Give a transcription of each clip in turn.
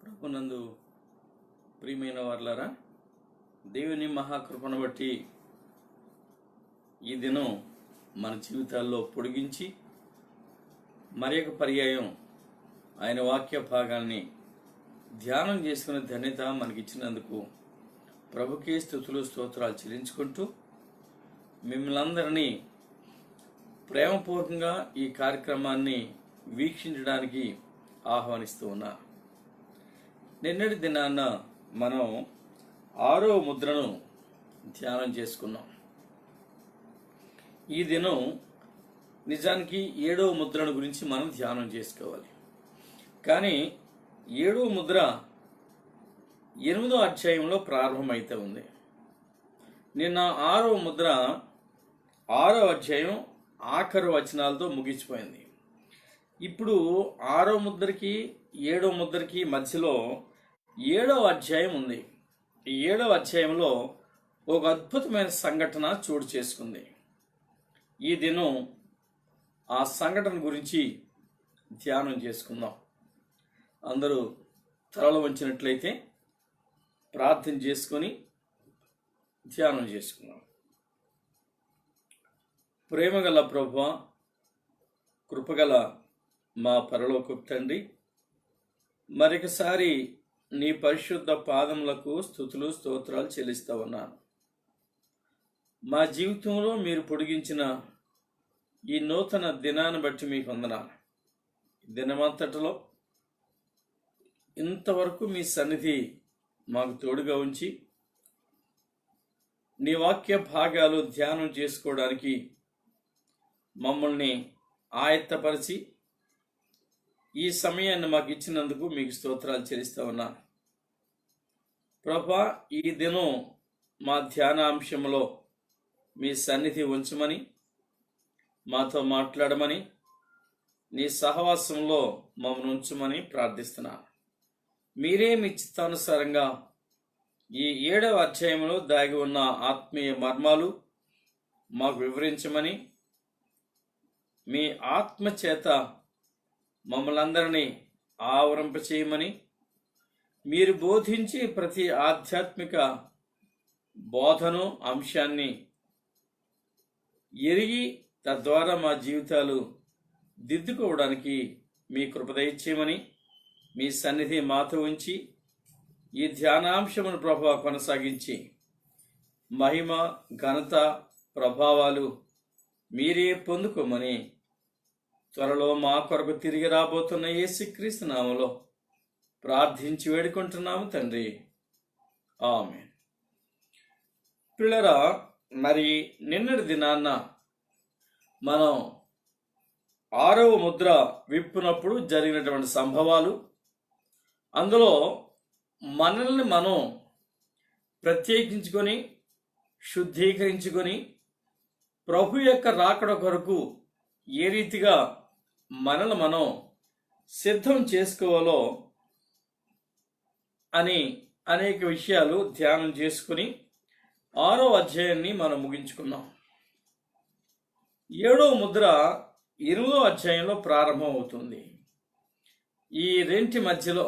ప్రభునందు ప్రియమైన వారలారా, దేవుని మహాకృపను బట్టి ఈ దినం మన జీవితాల్లో పొడిగించి మరి ఒక పర్యాయం ఆయన వాక్య భాగాన్ని ధ్యానం చేసుకునే ధన్యత మనకిచ్చినందుకు ప్రభుకే స్తుతులు స్తోత్రాలు చెల్లించుకుంటూ మిమ్మల్ని అందరినీ ప్రేమపూర్వకంగా ఈ కార్యక్రమాన్ని వీక్షించడానికి ఆహ్వానిస్తూ ఉన్నా. నిన్నటి దినాన్న మనం 6వ ముద్రను ధ్యానం చేసుకున్నాం. ఈ దినం నిజానికి 7వ ముద్రను గురించి మనం ధ్యానం చేసుకోవాలి. కానీ 7వ ముద్ర 8వ అధ్యాయంలో ప్రారంభమైతే ఉంది. నిన్న 6వ ముద్ర 6వ అధ్యాయం ఆఖరు వచనాలతో ముగిసిపోయింది. ఇప్పుడు 6వ ముద్రకి 7వ ముద్రకి మధ్యలో 7వ అధ్యాయం ఉంది. ఈ 7వ అధ్యాయంలో ఒక అద్భుతమైన సంఘటన చోటు చేసుకుంది. ఈ దినం ఆ సంఘటన గురించి ధ్యానం చేసుకుందాం. అందరూ తలలు వంచినట్లయితే ప్రార్థన చేసుకొని ధ్యానం చేసుకుందాం. ప్రేమగల ప్రభువా, కృపగల మా పరలోకపు తండ్రి, మరొకసారి నీ పరిశుద్ధ పాదములకు స్తుతులు స్తోత్రాలు చెల్లిస్తా ఉన్నాను. మా జీవితంలో మీరు పొడిగించిన ఈ నూతన దినాన్ని బట్టి మీకు వందనాలు. దినమంతటిలో ఇంతవరకు మీ సన్నిధి మాకు తోడుగా ఉంచి నీ వాక్య భాగాలు ధ్యానం చేసుకోవడానికి మమ్మల్ని ఆయత్తపరిచి ఈ సమయాన్ని మాకు ఇచ్చినందుకు మీకు స్తోత్రాలు చెల్లిస్తా ఉన్నాను. ప్రభా, ఈ దినం మా ధ్యానాంశంలో మీ సన్నిధి ఉంచమని, మాతో మాట్లాడమని, నీ సహవాసంలో మమ్మల్ని ఉంచమని ప్రార్థిస్తున్నాను. మీరే మీ చిత్తానుసారంగా ఈ 7వ అధ్యాయంలో దాగి ఉన్న ఆత్మీయ మర్మాలు మాకు వివరించమని, మీ ఆత్మ చేత మమ్మల్ని అందరినీ ఆవరింపచేయమని, మీరు బోధించే ప్రతి ఆధ్యాత్మిక బోధను అంశాన్ని ఎరిగి తద్వారా మా జీవితాలు దిద్దుకోవడానికి మీ కృప దయచేయమని, మీ సన్నిధి మాతో ఉంచి ఈ ధ్యానాంశమును ప్రభావ కొనసాగించి మహిమ ఘనత ప్రభావాలు మీరే పొందుకోమని త్వరలో మా కొరకు తిరిగి రాబోతున్న యేసుక్రీస్తు నామములో ప్రార్థించి వేడుకుంటున్నాము తండ్రి, ఆమేన్. పిల్లరా, మరి నిన్నటి దినాన్న మనం 6వ ముద్ర విప్పినప్పుడు జరిగినటువంటి సంభవాలు, అందులో మనల్ని మనం ప్రత్యేకించుకొని శుద్ధీకరించుకొని ప్రభు యొక్క రాకడ కొరకు ఏ రీతిగా మనల్ని మనం సిద్ధం చేసుకోవాలో అని అనేక విషయాలు ధ్యానం చేసుకుని 6వ అధ్యాయాన్ని మనం ముగించుకున్నాం. 7వ ముద్ర 8వ అధ్యాయంలో ప్రారంభం అవుతుంది. ఈ రెంటి మధ్యలో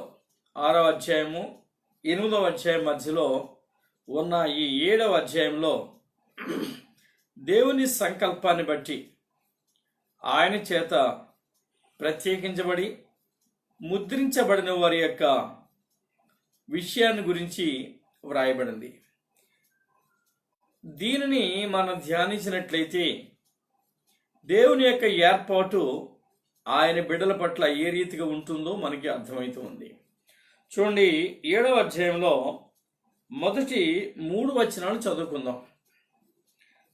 6వ అధ్యాయము 8వ అధ్యాయం మధ్యలో ఉన్న ఈ 7వ అధ్యాయంలో దేవుని సంకల్పాన్ని బట్టి ఆయన చేత ప్రత్యేకించబడి ముద్రించబడిన వారి యొక్క విషయాన్ని గురించి వ్రాయబడింది. దీనిని మనం ధ్యానించినట్లయితే దేవుని యొక్క ఏర్పాటు ఆయన బిడ్డల పట్ల ఏ రీతిగా ఉంటుందో మనకి అర్థమవుతుంది. చూడండి, 7వ అధ్యాయంలో మొదటి 3 వచనాలు చదువుకుందాం.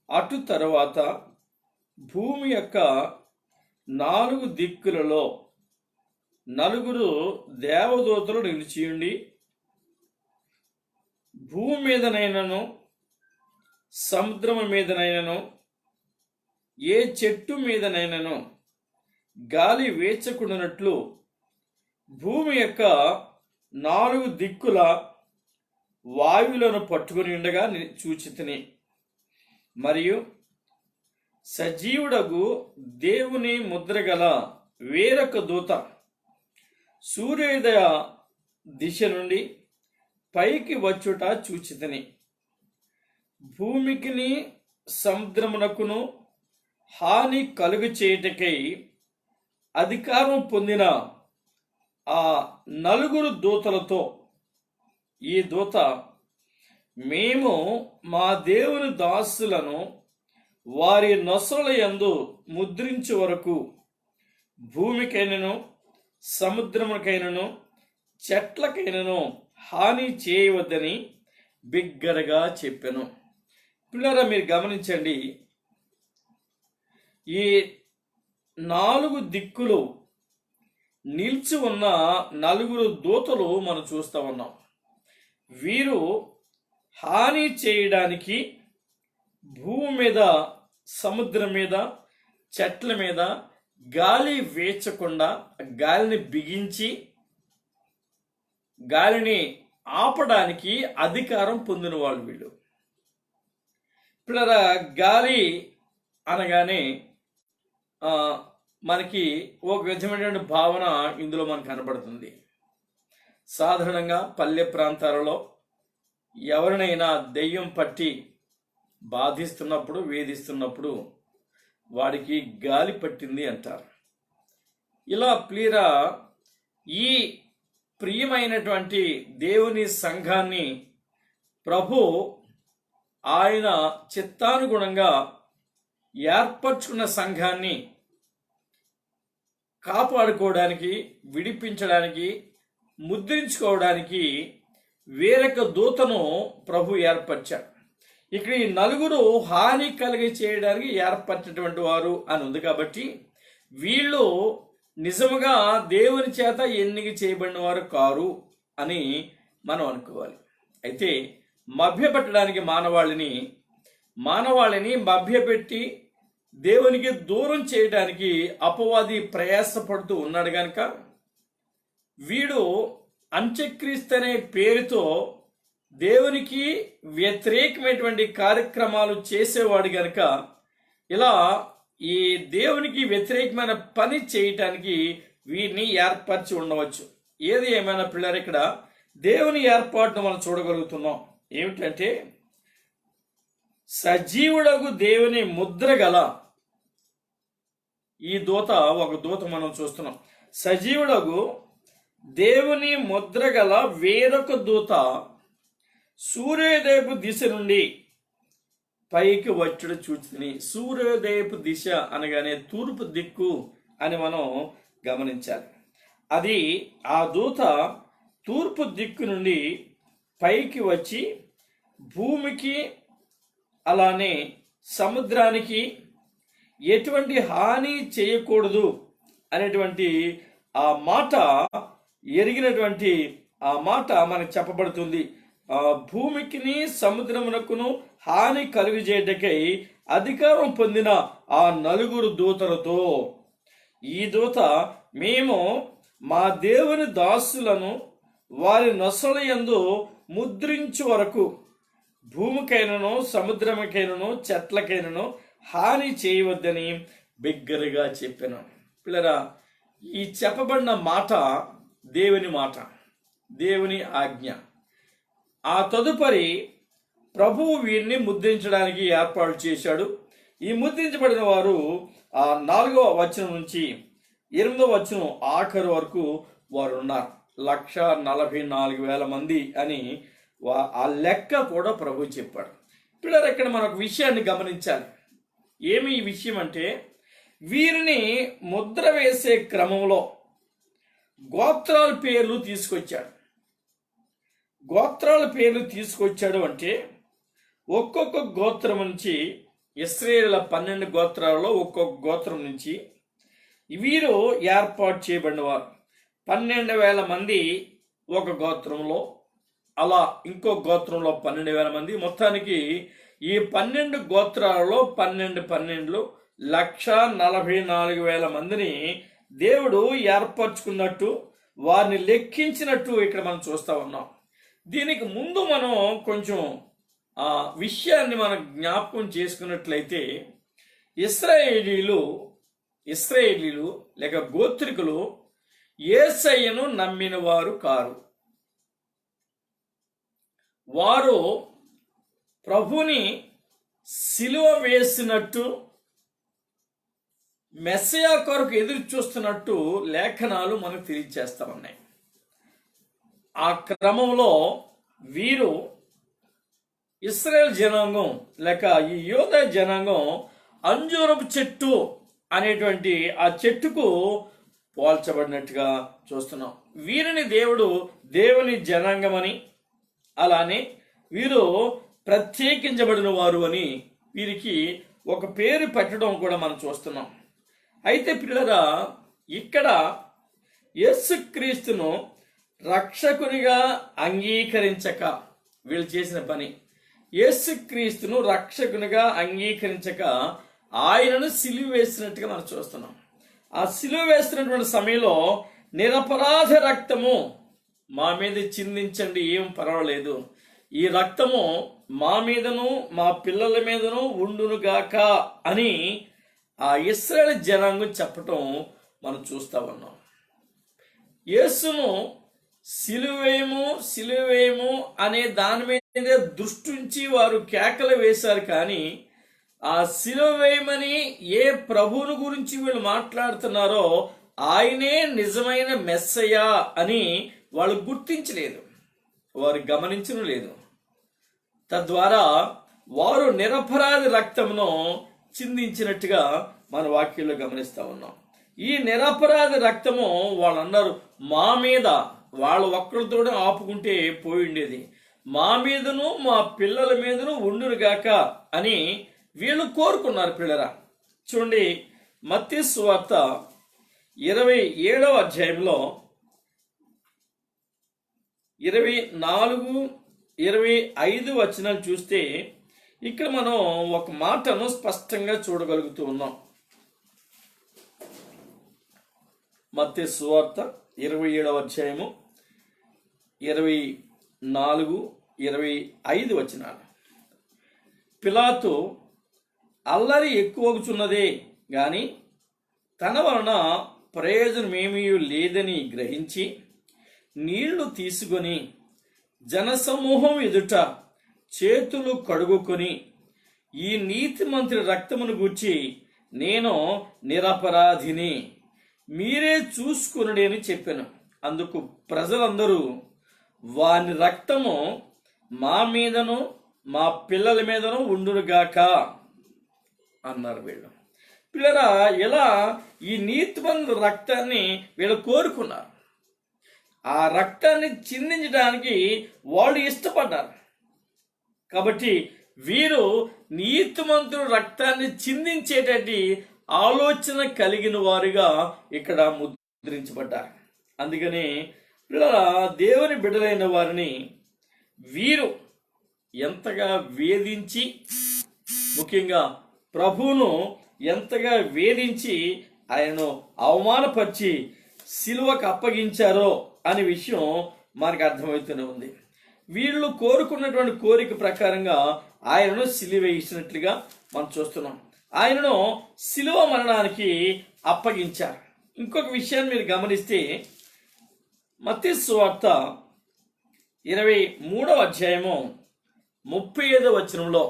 అటు తరువాత భూమి యొక్క 4 దిక్కులలో 4 దేవదూతలు నిలిచియుండి భూమి మీదనైనను సముద్రము మీదనైనను ఏ చెట్టు మీదనైనను గాలి వేచకుండానట్లు భూమి యొక్క 4 దిక్కుల వాయువులను పట్టుకుని ఉండగా చూచితిని. మరియు సజీవుడగు దేవుని ముద్రగల వేరొక దూత సూర్యోదయ దిశ నుండి పైకి వచ్చుట చూచితిని. భూమికిని సముద్రమునకును హాని కలుగు చేయుటకై అధికారం పొందిన ఆ 4 దూతలతో ఈ దూత, మేము మా దేవుని దాసులను వారి నొసల యందు ముద్రించు వరకు భూమికైనను సముద్రముకైనను చెట్లకైనను హాని చేయవద్దని బిగ్గరగా చెప్పెను. పిల్లరా, మీరు గమనించండి, ఈ 4 దిక్కులు నిలిచి ఉన్న 4 దూతలు మనం చూస్తూ ఉన్నాం. వీరు హాని చేయడానికి భూమి మీద, సముద్రం మీద, చెట్ల మీద గాలి వేచకుండా గాలిని బిగించి గాలిని ఆపడానికి అధికారం పొందిన వాళ్ళు వీళ్ళు. పిల్లరా, గాలి అనగానే మనకి ఒక విధమైనటువంటి భావన ఇందులో మనకు కనబడుతుంది. సాధారణంగా పల్లె ప్రాంతాలలో ఎవరినైనా దెయ్యం పట్టి బాధిస్తున్నప్పుడు, వేధిస్తున్నప్పుడు వాడికి గాలి పట్టింది అంటారు. ఇలా ప్లీరా, ఈ ప్రియమైనటువంటి దేవుని సంఘాన్ని ప్రభు ఆయన చిత్తానుగుణంగా ఏర్పరచుకున్న సంఘాన్ని కాపాడుకోవడానికి, విడిపించడానికి, ముద్రించుకోవడానికి వేరొక దూతను ప్రభు ఏర్పరిచారు. ఇక్కడ ఈ 4 హాని కలిగి చేయడానికి ఏర్పరిచినటువంటి వారు అని ఉంది కాబట్టి వీళ్ళు నిజముగా దేవుని చేత ఎన్నిక చేయబడిన వారు కారు అని మనం అనుకోవాలి. అయితే మభ్యపెట్టడానికి మానవాళిని మభ్యపెట్టి దేవునికి దూరం చేయడానికి అపవాది ప్రయాసపడుతూ ఉన్నాడు గనుక వీడు అంత్యక్రీస్తు అనే పేరుతో దేవునికి వ్యతిరేకమైనటువంటి కార్యక్రమాలు చేసేవాడు గనుక ఇలా ఈ దేవునికి వ్యతిరేకమైన పని చేయటానికి వీరిని ఏర్పరిచి ఉండవచ్చు. ఏది ఏమైనా పిల్లలు, ఇక్కడ దేవుని ఏర్పాటును మనం చూడగలుగుతున్నాం. ఏమిటంటే, సజీవుడగు దేవుని ముద్ర గల ఈ దూత, ఒక దూత మనం చూస్తున్నాం. సజీవుడగు దేవుని ముద్ర గల వేరొక దూత సూర్యోదయపు దిశ నుండి పైకి వచ్చుడు చూచితిని. సూర్యోదయపు దిశ అనగానే తూర్పు దిక్కు అని మనం గమనించాలి. అది ఆ దూత తూర్పు దిక్కు నుండి పైకి వచ్చి భూమికి అలానే సముద్రానికి ఎటువంటి హాని చేయకూడదు అనేటువంటి ఆ మాట ఎరిగినటువంటి ఆ మాట మనకు చెప్పబడుతుంది. భూమికిని సముద్రమునకును హాని కలుగజేయటకై అధికారం పొందిన ఆ 4 దూతలతో ఈ దూత, మేము మా దేవుని దాసులను వారి నొసల యందు ముద్రించు వరకు భూమికైనను సముద్రముకైనను చెట్లకైనను హాని చేయవద్దని బిగ్గరగా చెప్పాను. పిల్లరా, ఈ చెప్పబడిన మాట దేవుని మాట, దేవుని ఆజ్ఞ. ఆ తదుపరి ప్రభువు వీరిని ముద్రించడానికి ఏర్పాటు చేశాడు. ఈ ముద్రించబడిన వారు 4వ వచనం నుంచి 8వ వచనం ఆఖరు వరకు వారు ఉన్నారు. 1,44,000 మంది అని ఆ లెక్క కూడా ప్రభు చెప్పాడు. పిల్లలు, ఇక్కడ మనకు విషయాన్ని గమనించాలి. ఏమి ఈ విషయం అంటే, వీరిని ముద్ర వేసే క్రమంలో గోత్రాల పేర్లు తీసుకొచ్చాడు. గోత్రాల పేర్లు తీసుకొచ్చాడు అంటే ఒక్కొక్క గోత్రం నుంచి, ఇశ్రాయేలుల 12 గోత్రాలలో ఒక్కొక్క గోత్రం నుంచి వీరు ఏర్పాటు చేయబడిన వారు. 12,000 మంది ఒక గోత్రంలో, అలా ఇంకో గోత్రంలో 12,000 మంది. మొత్తానికి ఈ 12 గోత్రాలలో 12 1,44,000 మందిని దేవుడు ఏర్పరచుకున్నట్టు, వారిని లెక్కించినట్టు ఇక్కడ మనం చూస్తా ఉన్నాం. దీనికి ముందు మనం కొంచెం ఆ విషయాన్ని మనం జ్ఞాపకం చేసుకున్నట్లయితే, ఇశ్రాయేలీలు లేక గోత్రికులు యేసయ్యను నమ్మిన వారు కారు. వారు ప్రభుని సిలువ వేసినట్టు, మెస్సయా కొరకు ఎదురు చూస్తున్నట్టు లేఖనాలు మనకు తెలియజేస్తా ఉన్నాయి. ఆ క్రమంలో వీరు ఇశ్రాయేల్ జనాంగం లేక ఈ యోధా జనాంగం అంజూరపు చెట్టు అనేటువంటి ఆ చెట్టుకు పోల్చబడినట్టుగా చూస్తున్నాం. వీరిని దేవుడు దేవుని జనాంగమని, అలానే వీరు ప్రత్యేకించబడిన వారు అని వీరికి ఒక పేరు పెట్టడం కూడా మనం చూస్తున్నాం. అయితే పిల్లరా, ఇక్కడ యేసుక్రీస్తును రక్షకునిగా అంగీకరించక వీళ్ళు చేసిన పని, యేసుక్రీస్తును రక్షకునిగా అంగీకరించక ఆయనను సిలువ వేసినట్టుగా మనం చూస్తున్నాం. ఆ సిలువ వేస్తున్నటువంటి సమయంలో నిరపరాధ రక్తము మా మీద చిందించండి, ఏం పర్వాలేదు, ఈ రక్తము మా మీదను మా పిల్లల మీదను ఉండునుగాక అని ఆ ఇశ్రాయేలు జనాంగం చెప్పటం మనం చూస్తా ఉన్నాం. యేసును సిలువేము సిలువేము అనే దాని మీద దృష్టి ఉంచి వారు కేకలు వేశారు, కానీ ఆ సిలువేయమని ఏ ప్రభువుని గురించి వీళ్ళు మాట్లాడుతున్నారో ఆయనే నిజమైన మెస్సయ్య అని వాళ్ళు గుర్తించలేదు, వారు గమనించడం లేదు. తద్వారా వారు నిరపరాధి రక్తమును చిందించినట్టుగా మన వాక్యంలో గమనిస్తా ఉన్నాం. ఈ నిరపరాధి రక్తము వాళ్ళన్నారు మా మీద, వాళ్ళ ఒక్కరితో ఆపుకుంటే పోయి ఉండేది, మా మీదను మా పిల్లల మీదను ఉండునుగాక అని వీళ్ళు కోరుకున్నారు. పిల్లరా చూడండి, మత్తయి సువార్త 27వ అధ్యాయంలో 24, 25 వచనాలు చూస్తే ఇక్కడ మనం ఒక మాటను స్పష్టంగా చూడగలుగుతూ ఉన్నాం. మత్తయి సువార్త 27వ అధ్యాయము 24, 25 వచనాలు. పిలాతు అల్లరి ఎక్కువగుచున్నదే గాని తన వలన ప్రయోజనమేమీ లేదని గ్రహించి నీళ్లు తీసుకొని జనసమూహం ఎదుట చేతులు కడుగుకొని ఈ నీతిమంతుడి రక్తమును గూర్చి నేను నిరపరాధిని, మీరే చూసుకునుడి అని చెప్పాను. అందుకు ప్రజలందరూ వాని రక్తము మా మీదను మా పిల్లల మీదను ఉండునుగాక అన్నారు వీళ్ళు. పిల్లరా, ఇలా ఈ నీతిమంతుడి రక్తాన్ని వీళ్ళు కోరుకున్నారు. ఆ రక్తాన్ని చిందించడానికి వాళ్ళు ఇష్టపడ్డారు. కాబట్టి వీరు నీతిమంతుడు రక్తాన్ని చిందించేటటువంటి ఆలోచన కలిగిన వారుగా ఇక్కడ ముద్రించబడ్డారు. అందుకని పిల్లరా, దేవుని బిడ్డలైన వారిని వీరు ఎంతగా వేధించి, ముఖ్యంగా ప్రభువును ఎంతగా వేధించి ఆయనను అవమానపరిచి సిలువకు అప్పగించారో అనే విషయం మనకు అర్థమవుతూనే ఉంది. వీళ్ళు కోరుకున్నటువంటి కోరిక ప్రకారంగా ఆయనను సిలువ వేసినట్లుగా మనం చూస్తున్నాం. ఆయనను సిలువ మరణానికి అప్పగించారు. ఇంకొక విషయాన్ని మీరు గమనిస్తే మత్తయి సువార్త 23వ అధ్యాయము 35వ వచనంలో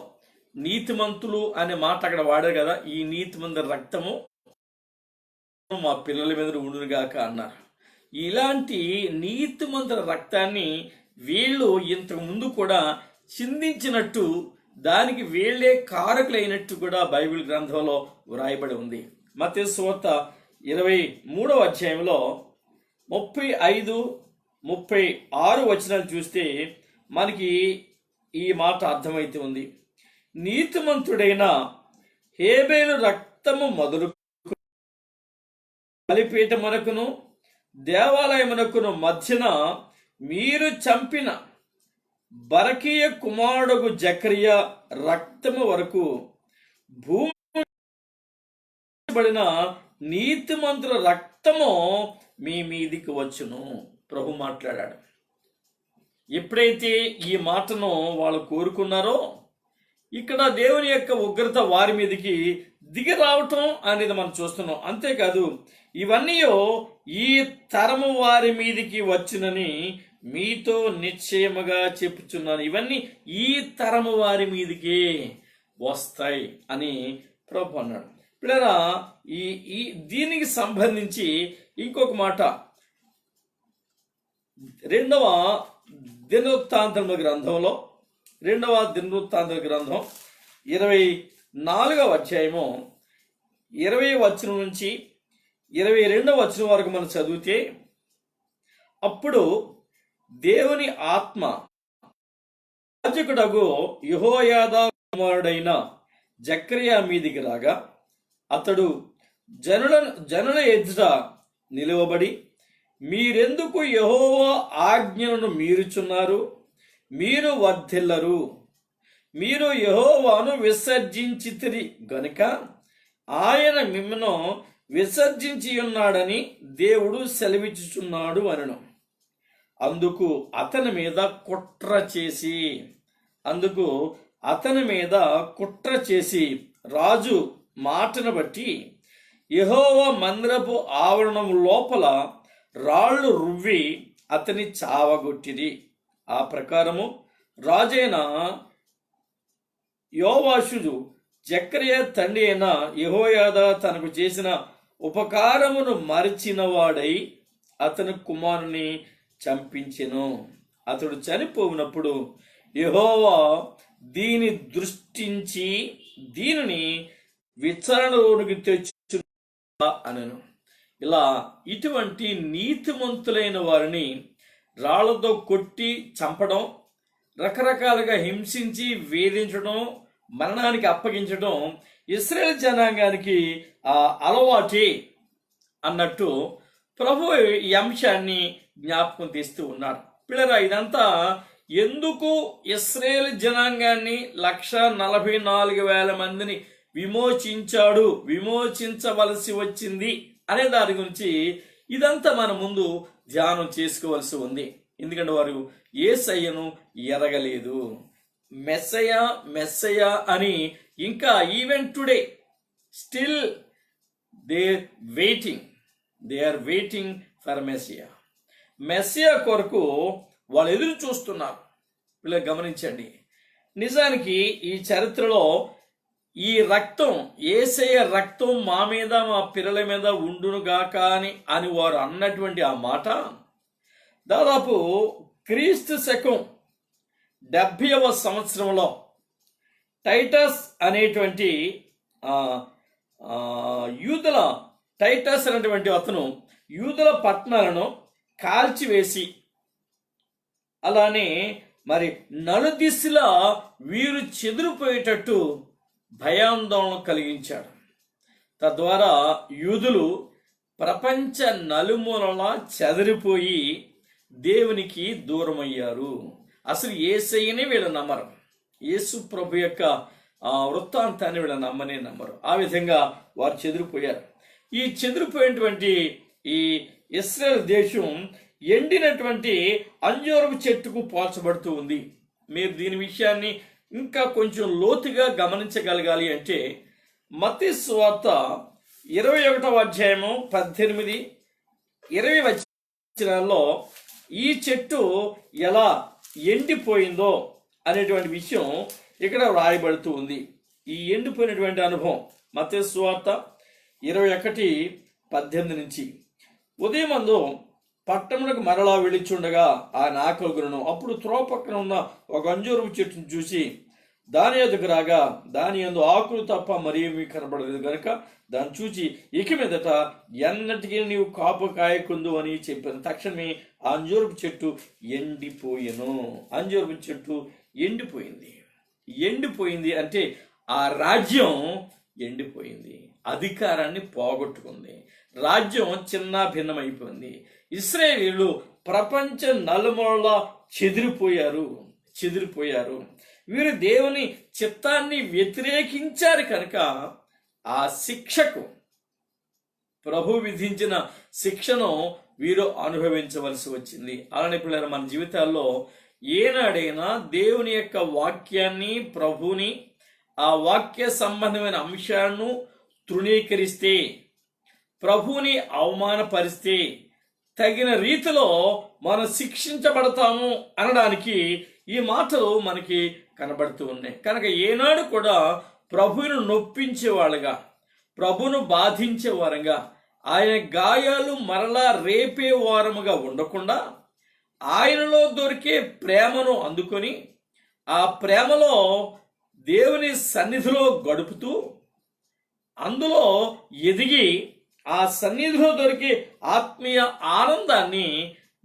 నీతిమంతులు అనే మాట అక్కడ వాడారు కదా, ఈ నీతిమంతుల రక్తము మా పిల్లల మీద ఉండునుగాక అన్నారు. ఇలాంటి నీతిమంతుల రక్తాన్ని వీళ్ళు ఇంతకు ముందు కూడా చిందించినట్టు, దానికి వీళ్ళే కారకులైనట్టు కూడా బైబిల్ గ్రంథంలో వ్రాయబడి ఉంది. మత్తయి సువార్త 23వ అధ్యాయంలో 35, 36 వచనాలు చూస్తే మనకి ఈ మాట అర్థమైతే ఉంది. నీతిమంతుడైన హేబేలు రక్తము మొదలు బలిపీఠమునకును దేవాలయమునకును మధ్యన మీరు చంపిన బరకీయ కుమారుడు జకరియా రక్తము వరకు భూమి పడిన నీతిమంతుల రక్తము మీ మీదికి వచ్చును ప్రభు మాట్లాడాడు. ఎప్పుడైతే ఈ మాటను వాళ్ళు కోరుకున్నారో ఇక్కడ దేవుని యొక్క ఉగ్రత వారి మీదకి దిగి రావటం అనేది మనం చూస్తున్నాం. అంతేకాదు ఇవన్నీ ఈ తరము వారి మీదికి వచ్చునని మీతో నిశ్చయముగా చెప్పుచున్నాను. ఇవన్నీ ఈ తరము వారి మీదికి వస్తాయి అని ప్రభు అన్నాడు. పిల్లరా, ఈ దీనికి సంబంధించి ఇంకొక మాట రెండవ దినవృత్తాంతముల గ్రంథం 24వ అధ్యాయము 20వ వచనం నుంచి 22వ వచనం వరకు మనం చదివితే, అప్పుడు దేవుని ఆత్మ యాజకుడగు యెహోయాదా కుమారుడైన జకర్యా మీదికి రాగా అతడు జనుల ఎదుట నిలువబడి, మీరెందుకు యెహోవా ఆజ్ఞలను మీరుచున్నారు? మీరు వర్ధిల్లరు. మీరు యెహోవాను విసర్జించితిరి గనుక ఆయన మిమ్మను విసర్జించి ఉన్నాడని దేవుడు సెలవిచ్చుచున్నాడు అనను. అందుకు అతని మీద కుట్ర చేసి రాజు మాటను బట్టి యెహోవా మందిరపు ఆవరణం లోపల రాళ్లు రువ్వి అతని చావగొట్టిరి. ఆ ప్రకారము రాజైన యోవాషు జకర్యా తండ్రి అయిన యెహోయాదా తనకు చేసిన ఉపకారమును మరిచిన వాడై అతని కుమారుని చంపించెను. అతడు చనిపోయినప్పుడు యెహోవా దీని దృష్టించి దీనిని విచారణలోనికి తెచ్చు అనను. ఇలా ఇటువంటి నీతిమంతులైన వారిని రాళ్లతో కొట్టి చంపడం, రకరకాలుగా హింసించి వేధించడం, మరణానికి అప్పగించడం ఇశ్రాయేల్ జనాంగానికి అలవాటే అన్నట్టు ప్రభు ఈ అంశాన్ని జ్ఞాపకం తీస్తూ ఉన్నారు. పిల్లరా, ఇదంతా ఎందుకు ఇశ్రాయేల్ జనాంగాన్ని 144,000 మందిని విమోచించవలసి వచ్చింది అనే దాని గురించి ఇదంతా మన ముందు ధ్యానం చేసుకోవలసి ఉంది. ఎందుకంటే వారు యేసయ్యను ఎరగలేదు. మెస్సయ అని ఇంకా even today still they are waiting for Messiah కొరకు వాళ్ళు ఎదురు చూస్తున్నారు. వీళ్ళు గమనించండి. నిజానికి ఈ చరిత్రలో ఈ రక్తం, యేసయ్య రక్తం మా మీద మా పిల్లల మీద ఉండునుగాక అని వారు అన్నటువంటి ఆ మాట దాదాపు క్రీస్తు శకం 70వ సంవత్సరంలో టైటస్ అనేటువంటి అతను యూదుల పట్టణాలను కాల్చివేసి అలానే మరి నలుదిశలా వీరు చెదిరిపోయేటట్టు భయాందోళన కలిగించాడు. తద్వారా యూదులు ప్రపంచ నలుమూలలా చెదిరిపోయి దేవునికి దూరమయ్యారు. అసలు యేసయ్యనే వీళ్ళు నమ్మరు. యేసు ప్రభు యొక్క వృత్తాంతాన్ని వీళ్ళు నమ్మరు. ఆ విధంగా వారు చెదిరిపోయారు. ఈ చెదిరిపోయినటువంటి ఈ ఇశ్రాయేల్ దేశం ఎండినటువంటి అంజూరపు చెట్టుకు పోల్చబడుతూ ఉంది. మీరు దీని విషయాన్ని ఇంకా కొంచెం లోతుగా గమనించగలగాలి అంటే మత్తయి సువార్త 21వ అధ్యాయము 18, 20 వచనాల్లో ఈ చెట్టు ఎలా ఎండిపోయిందో అనేటువంటి విషయం ఇక్కడ వ్రాయబడుతూ ఉంది. ఈ ఎండిపోయినటువంటి అనుభవం మత్తయి సువార్త 21:18 నుంచి, ఉదయమందు పట్టణమునకు మరలా వెళ్ళిచుండగా ఆయన ఆకలిగొనెను. అప్పుడు త్రోవ పక్కన ఉన్న ఒక అంజూరపు చెట్టును చూసి దాని ఎదుగు రాగా దాని యందు ఆకులు తప్ప మరేమీ కనబడలేదు గనుక దాన్ని చూచి ఇక మీదట ఎన్నటికీ నీవు కాపు కాయకుందు అని చెప్పాను. తక్షణమే ఆ అంజూరపు చెట్టు ఎండిపోయింది అంటే ఆ రాజ్యం ఎండిపోయింది, అధికారాన్ని పోగొట్టుకుంది, రాజ్యం చిన్న భిన్నమైపోయింది. ఇశ్రాయేలీయులు ప్రపంచ నలుమూలలా చెదిరిపోయారు. వీరు దేవుని చిత్తాన్ని వ్యతిరేకించారు కనుక ఆ శిక్షకు, ప్రభు విధించిన శిక్షను వీరు అనుభవించవలసి వచ్చింది. అలానే పిల్లలు మన జీవితాల్లో ఏనాడైనా దేవుని యొక్క వాక్యాన్ని, ప్రభుని ఆ వాక్య సంబంధమైన అంశాలను తృణీకరిస్తే, ప్రభువుని అవమానపరిస్తే తగిన రీతిలో మనం శిక్షించబడతాము అనడానికి ఈ మాటలు మనకి కనబడుతూ ఉన్నాయి. కనుక ఏనాడు కూడా ప్రభువును నొప్పించేవాళ్ళుగా, ప్రభువును బాధించే వారంగా, ఆయన గాయాలు మరలా రేపే వారముగా ఉండకుండా ఆయనలో దొరికే ప్రేమను అందుకొని ఆ ప్రేమలో దేవుని సన్నిధిలో గడుపుతూ అందులో ఎదిగి ఆ సన్నిధిలో దొరికే ఆత్మీయ ఆనందాన్ని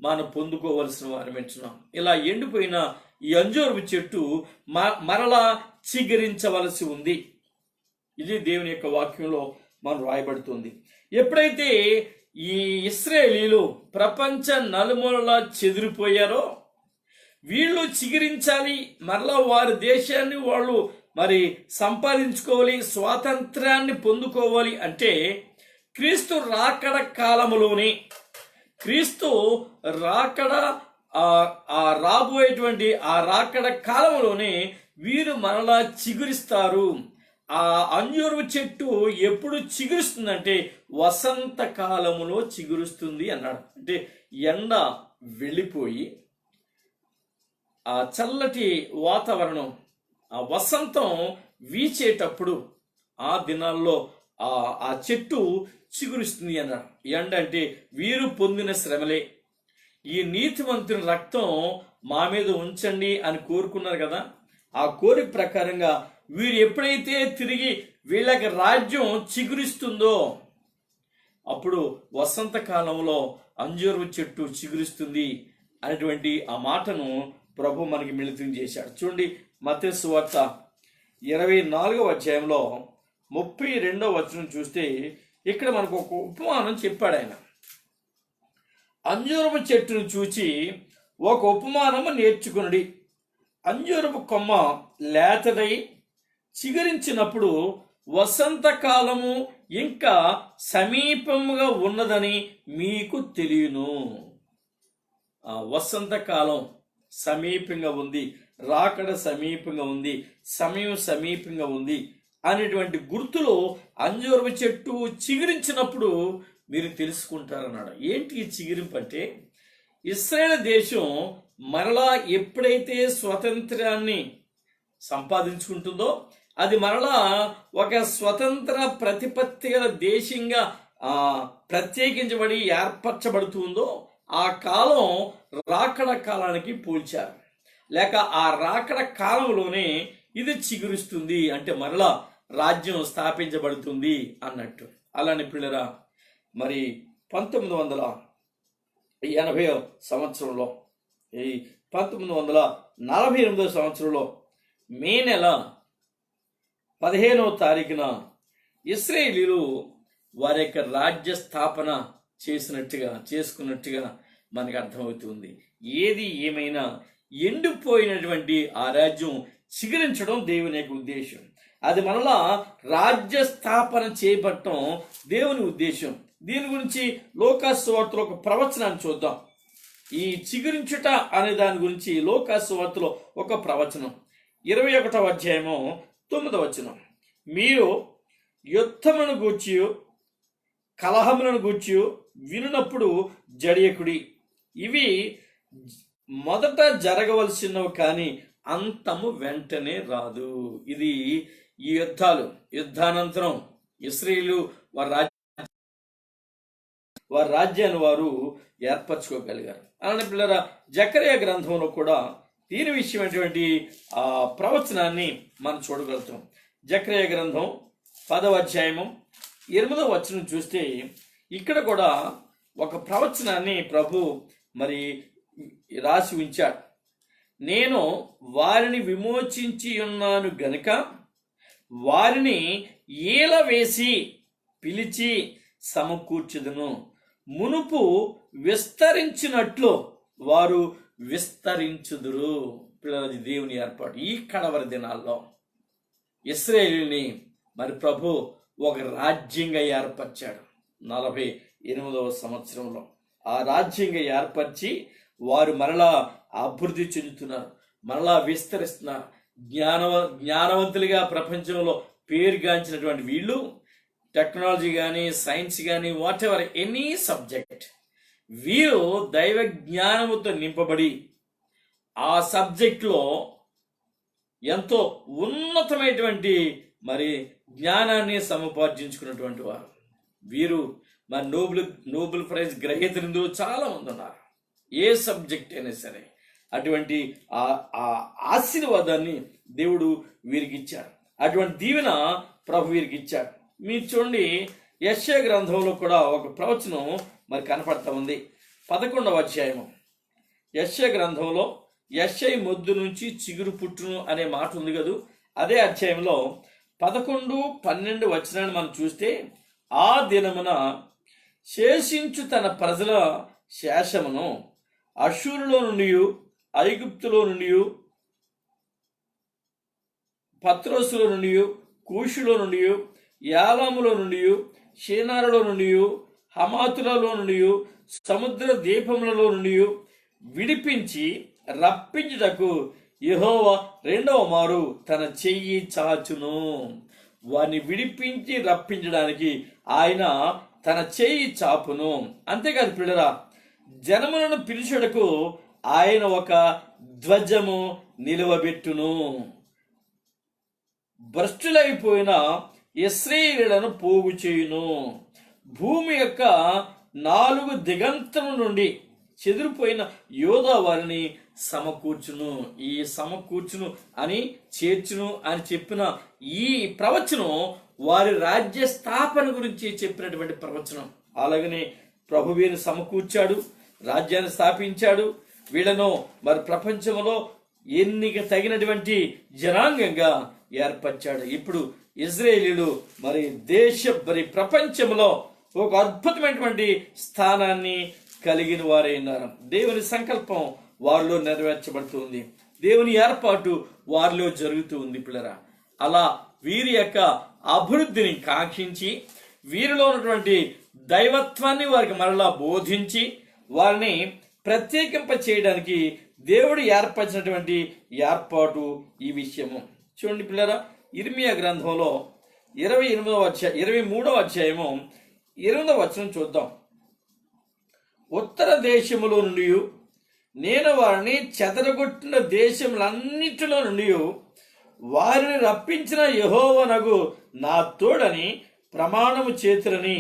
మనం పొందుకోవలసిన వారమించున్నాం. ఇలా ఎండిపోయిన ఈ అంజూరపు చెట్టు మరలా చిగురించవలసి ఉంది. ఇది దేవుని యొక్క వాక్యంలో మనం రాయబడుతుంది. ఎప్పుడైతే ఈ ఇశ్రాయేలీలు ప్రపంచ నలుమూలలా చెదిరిపోయారో, వీళ్ళు చిగురించాలి, మరలా వారి దేశాన్ని వాళ్ళు మరి సంపాదించుకోవాలి, స్వాతంత్రాన్ని పొందుకోవాలి అంటే క్రీస్తు రాకడ కాలములోనే, క్రీస్తు రాకడ రాబోయేటువంటి ఆ రాకడ కాలంలోనే వీరు మరలా చిగురిస్తారు. ఆ అంజూరపు చెట్టు ఎప్పుడు చిగురుస్తుందంటే వసంత కాలములో చిగురుస్తుంది అన్నాడు. అంటే ఎండ వెళ్ళిపోయి ఆ చల్లటి వాతావరణం, ఆ వసంతం వీచేటప్పుడు ఆ దినాల్లో ఆ చెట్టు చిగురుస్తుంది అన్నాడు. ఎండ అంటే వీరు పొందిన శ్రమలే. ఈ నీతిమంతుని రక్తం మా మీద ఉంచండి అని కోరుకున్నారు కదా, ఆ కోరిక ప్రకారంగా వీరు ఎప్పుడైతే తిరిగి వీళ్ళకి రాజ్యం చిగురిస్తుందో అప్పుడు వసంతకాలంలో అంజూరపు చెట్టు చిగురిస్తుంది అనేటువంటి ఆ మాటను ప్రభు మనకి మిళితం చేశాడు. చూడండి, మత్తయి సువార్త 24వ అధ్యాయంలో 32వ వచనం చూస్తే ఇక్కడ మనకు ఒక ఉపమానం చెప్పాడు ఆయన. అంజూరపు చెట్టును చూచి ఒక ఉపమానము నేర్చుకునుడి. అంజూరపు కొమ్మ లేతదై చిగురించినప్పుడు వసంతకాలము ఇంకా సమీపముగా ఉన్నదని మీకు తెలియను. ఆ వసంతకాలం సమీపంగా ఉంది, రాకడ సమీపంగా ఉంది, సమయం సమీపంగా ఉంది అనేటువంటి గుర్తులో అంజూరపు చెట్టు చిగురించినప్పుడు మీరు తెలుసుకుంటారన్నాడు. ఏంటి ఈ చిగురింపు అంటే, ఇశ్రాయేలు దేశం మరలా ఎప్పుడైతే స్వతంత్రాన్ని సంపాదించుకుంటుందో అది మరలా ఒక స్వతంత్ర ప్రతిపత్తి గల దేశంగా ప్రత్యేకించబడి ఏర్పరచబడుతుందో ఆ కాలం రాకడ కాలానికి పోల్చారు. లేక ఆ రాకడ కాలంలోనే ఇది చిగురుస్తుంది అంటే మరలా రాజ్యం స్థాపించబడుతుంది అన్నట్టు. అలానే పిల్లరా, మరి 1980 సంవత్సరంలో, ఈ 1948 సంవత్సరంలో మే నెల 15వ తారీఖున ఇశ్రాయేలీలు వారి యొక్క రాజ్య స్థాపన చేసుకున్నట్టుగా మనకు అర్థమవుతుంది. ఏది ఏమైనా ఎండిపోయినటువంటి ఆ రాజ్యం చిగురించడం దేవుని యొక్క ఉద్దేశం. అది మనలా రాజ్య స్థాపన చేపట్టడం దేవుని ఉద్దేశం. దీని గురించి లూకాసు సువార్తలో ఒక ప్రవచనాన్ని చూద్దాం. ఈ చిగురించుట అనే దాని గురించి లూకాసు సువార్తలో ఒక ప్రవచనం 21వ అధ్యాయము 9వ వచనం. మీరు యుద్ధములను గూర్చి కలహములను గూర్చి వినున్నప్పుడు జడియకుడి, ఇవి మొదట జరగవలసినవి కానీ అంతము వెంటనే రాదు. ఇది ఈ యుద్ధానంతరం ఇశ్రాయేలు వారి రాజ్యాన్ని వారు ఏర్పరచుకోగలిగారు. అలానే పిల్లరా, జకర్యా గ్రంథంలో కూడా దీని విషయమైనటువంటి ఆ ప్రవచనాన్ని మనం చూడగలుగుతాం. జకర్యా గ్రంథం 10వ అధ్యాయము 8వ వచనం చూస్తే ఇక్కడ కూడా ఒక ప్రవచనాన్ని ప్రభు మరి రాసి ఉంచాడు. నేను వారిని విమోచించి ఉన్నాను గనుక వారిని ఈల వేసి పిలిచి సమకూర్చుదును, మునుపు విస్తరించినట్లు వారు విస్తరించుదురు. పిల్లలది దేవుని ఏర్పాటు. ఈ కడవరి దినాల్లో ఇశ్రాయేలుని మరి ప్రభు ఒక రాజ్యంగా ఏర్పరిచాడు 48వ సంవత్సరంలో. ఆ రాజ్యంగా ఏర్పరిచి వారు మరలా అభివృద్ధి చెందుతున్నారు, మరలా విస్తరిస్తున్నారు. జ్ఞాన జ్ఞానవంతులుగా ప్రపంచంలో పేరుగాంచినటువంటి వీళ్ళు టెక్నాలజీ కానీ సైన్స్ కానీ వాట్ ఎవర్ ఎనీ సబ్జెక్ట్, వీరు దైవ జ్ఞానముతో నింపబడి ఆ సబ్జెక్ట్లో ఎంతో ఉన్నతమైనటువంటి మరి జ్ఞానాన్ని సముపార్జించుకున్నటువంటి వారు. వీరు మరి నోబెల్ ప్రైజ్ గ్రహీతలు చాలా మంది ఉన్నారు. ఏ సబ్జెక్ట్ అయినా సరే అటువంటి ఆ ఆశీర్వాదాన్ని దేవుడు వీరికి ఇచ్చాడు. అటువంటి దీవెన ప్రభు వీరికి ఇచ్చాడు. మీరు చూడండి, యెషయా గ్రంథంలో కూడా ఒక ప్రవచనం మరి కనపడతా ఉంది. 11వ అధ్యాయము యెషయా గ్రంథంలో యెషయా మొద్దు నుంచి చిగురు పుట్టును అనే మాట ఉంది కదా. అదే అధ్యాయంలో 11, 12 వచనాన్ని మనం చూస్తే, ఆ దినమున శేషించు తన ప్రజల శేషమును అష్షూరులో నుండి, ఐగుప్తులో నుండి, పత్రోసులో నుండి, కూషులో నుండి, యాలాములో నుండి, షీనారులో నుండి, హమాతులలో నుండి, సముద్ర దీపములలో నుండి విడిపించి రప్పించుటకు యెహోవా రెండవ మారు తన చెయ్యి చాచును. వారిని విడిపించి రప్పించడానికి ఆయన తన చెయ్యి చాపును. అంతేకాదు పిల్లరా, జనములను పిలుచుటకు ఆయన ఒక ధ్వజము నిలువబెట్టును. భ్రష్టులైపోయిన ఇశ్రాయేలీయులను పోగు చేయును. భూమి యొక్క 4 దిగంతముల నుండి చెదిరిపోయిన యోధా వారిని సమకూర్చును. ఈ సమకూర్చును అని, చేర్చును అని చెప్పిన ఈ ప్రవచనం వారి రాజ్య స్థాపన గురించి చెప్పినటువంటి ప్రవచనం. అలాగనే ప్రభు వీరిని సమకూర్చాడు, రాజ్యాన్ని స్థాపించాడు. వీళ్ళను మరి ప్రపంచంలో ఎన్నిక తగినటువంటి జనాంగంగా ఏర్పరిచాడు. ఇప్పుడు ఇజ్రాయేలీలు మరి ప్రపంచంలో ఒక అద్భుతమైనటువంటి స్థానాన్ని కలిగిన వారే ఉన్నారు. దేవుని సంకల్పం వారిలో నెరవేర్చబడుతుంది. దేవుని ఏర్పాటు వారిలో జరుగుతూ ఉంది పిల్లరా. అలా వీరి యొక్క అభివృద్ధిని కాంక్షించి వీరిలో ఉన్నటువంటి దైవత్వాన్ని వారికి మరలా బోధించి వారిని ప్రత్యేకింప చేయడానికి దేవుడు ఏర్పరిచినటువంటి ఏర్పాటు ఈ విషయము. చూడండి పిల్లరా, ఇర్మియా గ్రంథంలో 23వ అధ్యాయము 8వ వచనం చూద్దాం. ఉత్తర దేశములో నుండి నేను వారిని చెదరగొట్టిన దేశములన్నిటిలో నుండి వారిని రప్పించిన యెహోవానగు నా తోడని ప్రమాణము చేతులని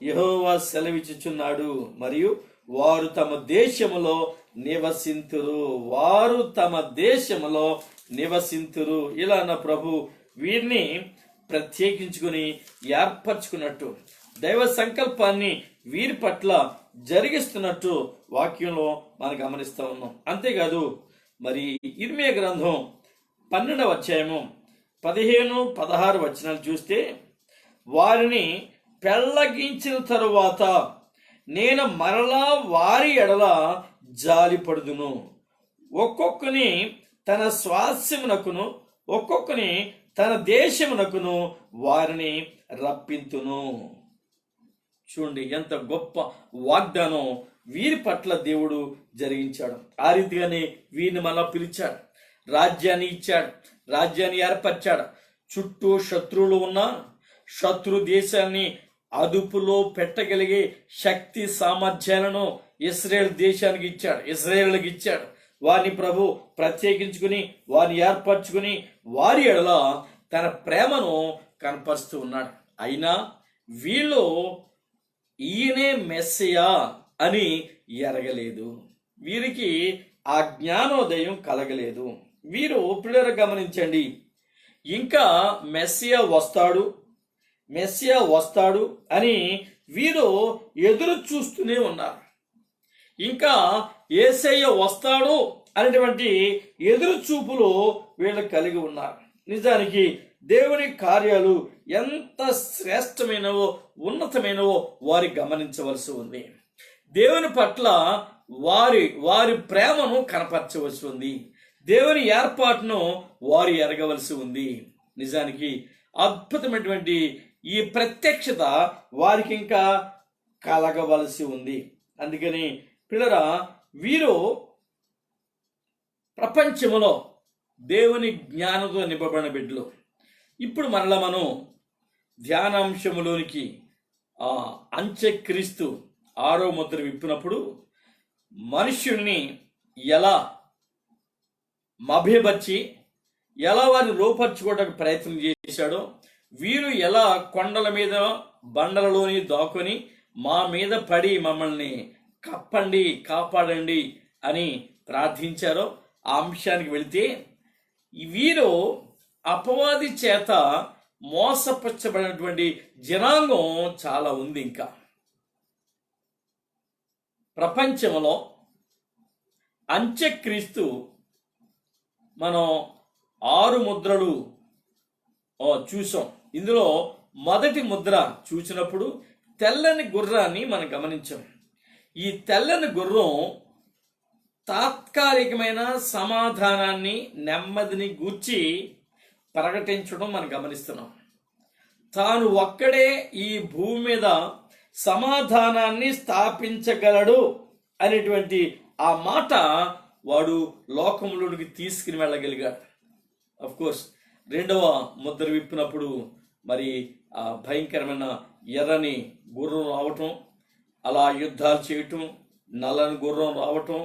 యెహోవా సెలవిచ్చుచున్నాడు. మరియు వారు తమ దేశములో నివసింతురు. వారు తమ దేశములో నివసింతురు. ఇలా నా ప్రభు వీరిని ప్రత్యేకించుకుని ఏర్పరచుకున్నట్టు దైవ సంకల్పాన్ని వీరి పట్ల జరిగిస్తున్నట్టు వాక్యంలో మనం గమనిస్తూ ఉన్నాం. అంతేకాదు మరి ఇర్మియా గ్రంథం 12వ అధ్యాయము 15, 16 వచనాలు చూస్తే, వారిని పెళ్లగించిన తరువాత నేను మరలా వారి ఎడల జాలిపడుదును. ఒక్కొక్కని తన స్వాస్యమునకును ఒక్కొక్కని తన దేశమునకును వారిని రప్పింతును. చూడండి ఎంత గొప్ప వాగ్దానం వీరి పట్ల దేవుడు జరిగించాడు. ఆ రీతిగానే వీరిని మళ్ళా పిలిచాడు, రాజ్యాన్ని ఇచ్చాడు, రాజ్యాన్ని ఏర్పరిచాడు. చుట్టూ శత్రువులు ఉన్న శత్రు దేశాన్ని అదుపులో పెట్టగలిగే శక్తి సామర్థ్యాలను ఇశ్రాయేల్ దేశానికి ఇచ్చాడు, ఇశ్రాయేలుకి ఇచ్చాడు. వారిని ప్రభు ప్రత్యేకించుకుని వారిని ఏర్పరచుకుని వారి ఎడల తన ప్రేమను కనపరుస్తూ ఉన్నాడు. అయినా వీళ్ళు ఈయనే మెస్సియా అని ఎరగలేదు. వీరికి ఆ జ్ఞానోదయం కలగలేదు. వీరు పిల్లలు గమనించండి, ఇంకా మెస్సియా వస్తాడు అని వీరు ఎదురు చూస్తూనే ఉన్నారు. ఇంకా యేసయ్య వస్తాడు అనేటువంటి ఎదురు చూపులు వీళ్ళు కలిగి ఉన్నారు. నిజానికి దేవుని కార్యాలు ఎంత శ్రేష్టమైనవో ఉన్నతమైనవో వారి గమనించవలసి ఉంది. దేవుని పట్ల వారి ప్రేమను కనపరచవలసి ఉంది. దేవుని ఏర్పాటును వారు ఎరగవలసి ఉంది. నిజానికి అద్భుతమైనటువంటి ఈ ప్రత్యక్షత వారికి ఇంకా కలగవలసి ఉంది. అందుకని పిల్లరా, వీరు ప్రపంచంలో దేవుని జ్ఞానంతో నింపబడిన బిడ్డలు. ఇప్పుడు మరలా మనం ధ్యానాంశములోనికి అంత్యక్రీస్తు 6వ ముద్ర విప్పినప్పుడు మనుష్యుల్ని ఎలా మభ్యపరిచి ఎలా వారిని లోపరుచుకోవడానికి ప్రయత్నం చేశాడో, వీరు ఎలా కొండల మీద బండలలోని దాక్కుని మా మీద పడి మమ్మల్ని కప్పండి కాపాడండి అని ప్రార్థించారో ఆ అంశానికి వెళితే, వీరు అపవాది చేత మోసపరచబడినటువంటి జనాంగం చాలా ఉంది. ఇంకా ప్రపంచంలో అంత్యక్రీస్తు మనం 6 ముద్రలు చూసాం. ఇందులో మొదటి ముద్ర చూసినప్పుడు తెల్లని గుర్రాన్ని మనం గమనించాం. ఈ తెల్లని గుర్రం తాత్కాలికమైన సమాధానాన్ని నెమ్మదిని గూర్చి ప్రకటించడం మనం గమనిస్తున్నాం. తాను ఒక్కడే ఈ భూమి మీద సమాధానాన్ని స్థాపించగలడు అనేటువంటి ఆ మాట వాడు లోకంలోనికి తీసుకుని వెళ్ళగలిగాడు. అఫ్ కోర్స్ 2వ ముద్ర విప్పినప్పుడు మరి ఆ భయంకరమైన ఎర్రని గుర్రం రావటం, అలా యుద్ధాలు చేయటం, నల్లని గుర్రం రావటం,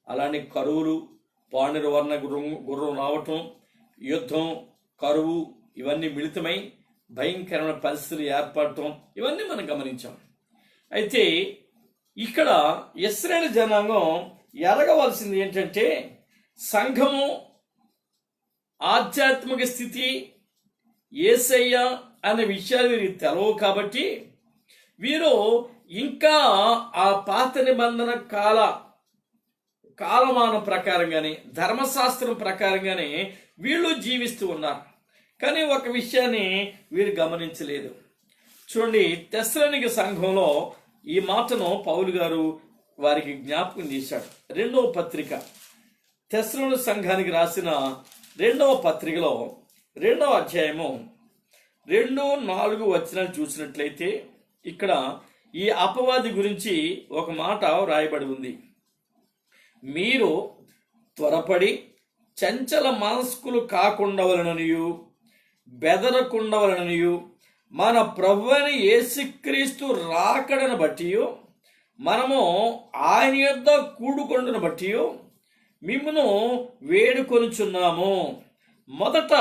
అలానే కరువులు, పాండురవర్ణ గుర్రం రావటం, యుద్ధం, కరువు ఇవన్నీ మిళితమై భయంకరమైన పరిస్థితులు ఏర్పడటం, ఇవన్నీ మనం గమనించాం. అయితే ఇక్కడ ఇశ్రాయేలు జనాంగం ఎరగవలసింది ఏంటంటే, సంఘము ఆధ్యాత్మిక స్థితి యేసయ్య అనే విషయాలు వీరికి తెలవు. కాబట్టి వీరు ఇంకా ఆ పాత నిబంధన కాలమానం ప్రకారంగానే ధర్మశాస్త్రం ప్రకారంగానే వీళ్ళు జీవిస్తూ ఉన్నారు. కానీ ఒక విషయాన్ని వీరు గమనించలేదు. చూడండి, తెస్సలోనిక సంఘంలో ఈ మాటను పౌలు గారు వారికి జ్ఞాపకం చేశాడు. 2వ పత్రిక తెస్సలోనిక సంఘానికి రాసిన 2వ పత్రికలో 2వ అధ్యాయము 2-4 వచనాలు చూసినట్లయితే ఇక్కడ ఈ అపవాది గురించి ఒక మాట రాయబడి ఉంది. మీరు త్వరపడి చంచల మనస్కులు కాకుండవలననియు బెదరకుండవలననియు మన ప్రభువైన యేసుక్రీస్తు రాకడను బట్టి మనము ఆయన యొద్ద కూడుకొనుటను బట్టి మిమ్మును వేడుకొనుచున్నాము. మొదట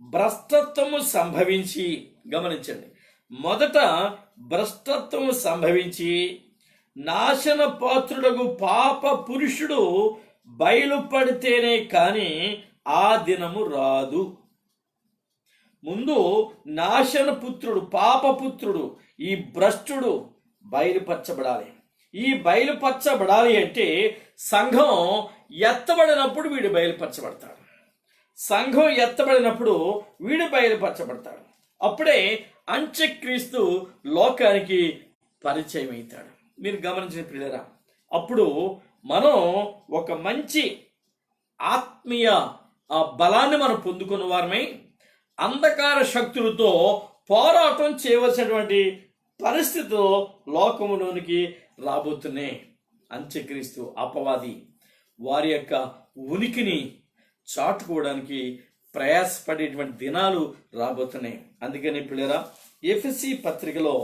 భ్రష్టత్వము సంభవించి, గమనించండి, మొదట భ్రష్టత్వము సంభవించి నాశన పాత్రుడగు పాప పురుషుడు బయలుపడితేనే కాని ఆ దినము రాదు. ముందు నాశన పుత్రుడు, పాపపుత్రుడు, ఈ భ్రష్టుడు బయలుపరచబడాలి. ఈ బయలుపరచబడాలి అంటే సంఘం ఎత్తబడినప్పుడు వీడు బయలుపరచబడతాడు. సంఘం ఎత్తబడినప్పుడు వీడు బయలుపరచబడతాడు. అప్పుడే అంత్యక్రీస్తు లోకానికి పరిచయం అవుతాడు. మీరు గమనించిన ప్రియులారా, అప్పుడు మనం ఒక మంచి ఆత్మీయ బలాన్ని మనం పొందుకున్న వారమై అంధకార శక్తులతో పోరాటం చేయవలసినటువంటి పరిస్థితులు లోకములోనికి రాబోతున్నాయి. అంత్యక్రీస్తు అపవాది వారి యొక్క ఉనికిని చాటుకోవడానికి ప్రయాసపడేటువంటి దినాలు రాబోతున్నాయి. అందుకని పిల్లరా, ఎఫెసీ పత్రికలో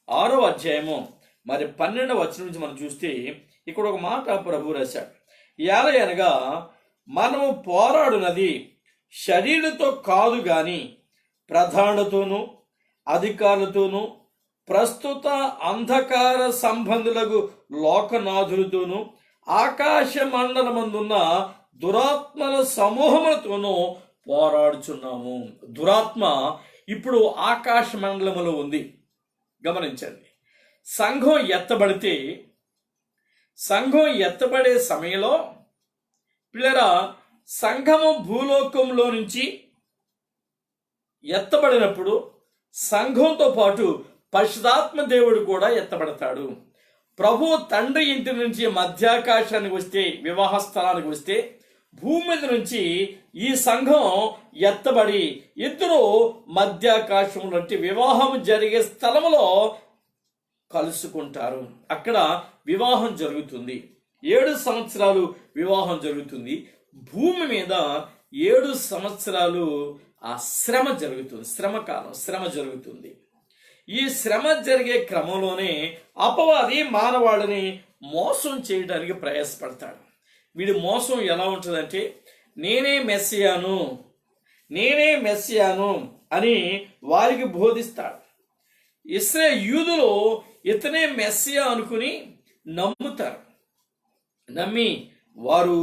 6వ అధ్యాయము మరి 12వ వచనం నుంచి మనం చూస్తే ఇక్కడ ఒక మాట ప్రభు రాశాడు. ఎలాగనగా మనము పోరాడునది శరీరుతో కాదు గాని ప్రధానులతోనూ అధికారులతోనూ ప్రస్తుత అంధకార సంబంధులకు లోకనాథులతోనూ ఆకాశ మండలమందున్న దురాత్మల సమూహములతోనూ పోరాడుచున్నాము. దురాత్మ ఇప్పుడు ఆకాశ మండలములో ఉంది. గమనించండి, సంఘం ఎత్తబడే సమయంలో పిల్లరా, సంఘము భూలోకంలో నుంచి ఎత్తబడినప్పుడు సంఘంతో పాటు పరిశుద్ధాత్మ దేవుడు కూడా ఎత్తబడతాడు. ప్రభు తండ్రి ఇంటి నుంచి మధ్యాకాశానికి వస్తే, వివాహ స్థలానికి వస్తే, భూమి మీద నుంచి ఈ సంఘం ఎత్తబడి ఇద్దరు మధ్యాకాశం లాంటి వివాహం జరిగే స్థలంలో కలుసుకుంటారు. అక్కడ వివాహం జరుగుతుంది. 7 సంవత్సరాలు వివాహం జరుగుతుంది. భూమి మీద 7 సంవత్సరాలు ఆ శ్రమ జరుగుతుంది, శ్రమ జరుగుతుంది. ఈ శ్రమ జరిగే క్రమంలోనే అపవాది మానవాళిని మోసం చేయడానికి ప్రయాసపడతాడు. వీడి మోసం ఎలా ఉంటుందంటే, నేనే మెస్సియాను అని వారికి బోధిస్తాడు. యూదులు ఇతనే మెస్సియా అనుకుని నమ్ముతారు. నమ్మి వారు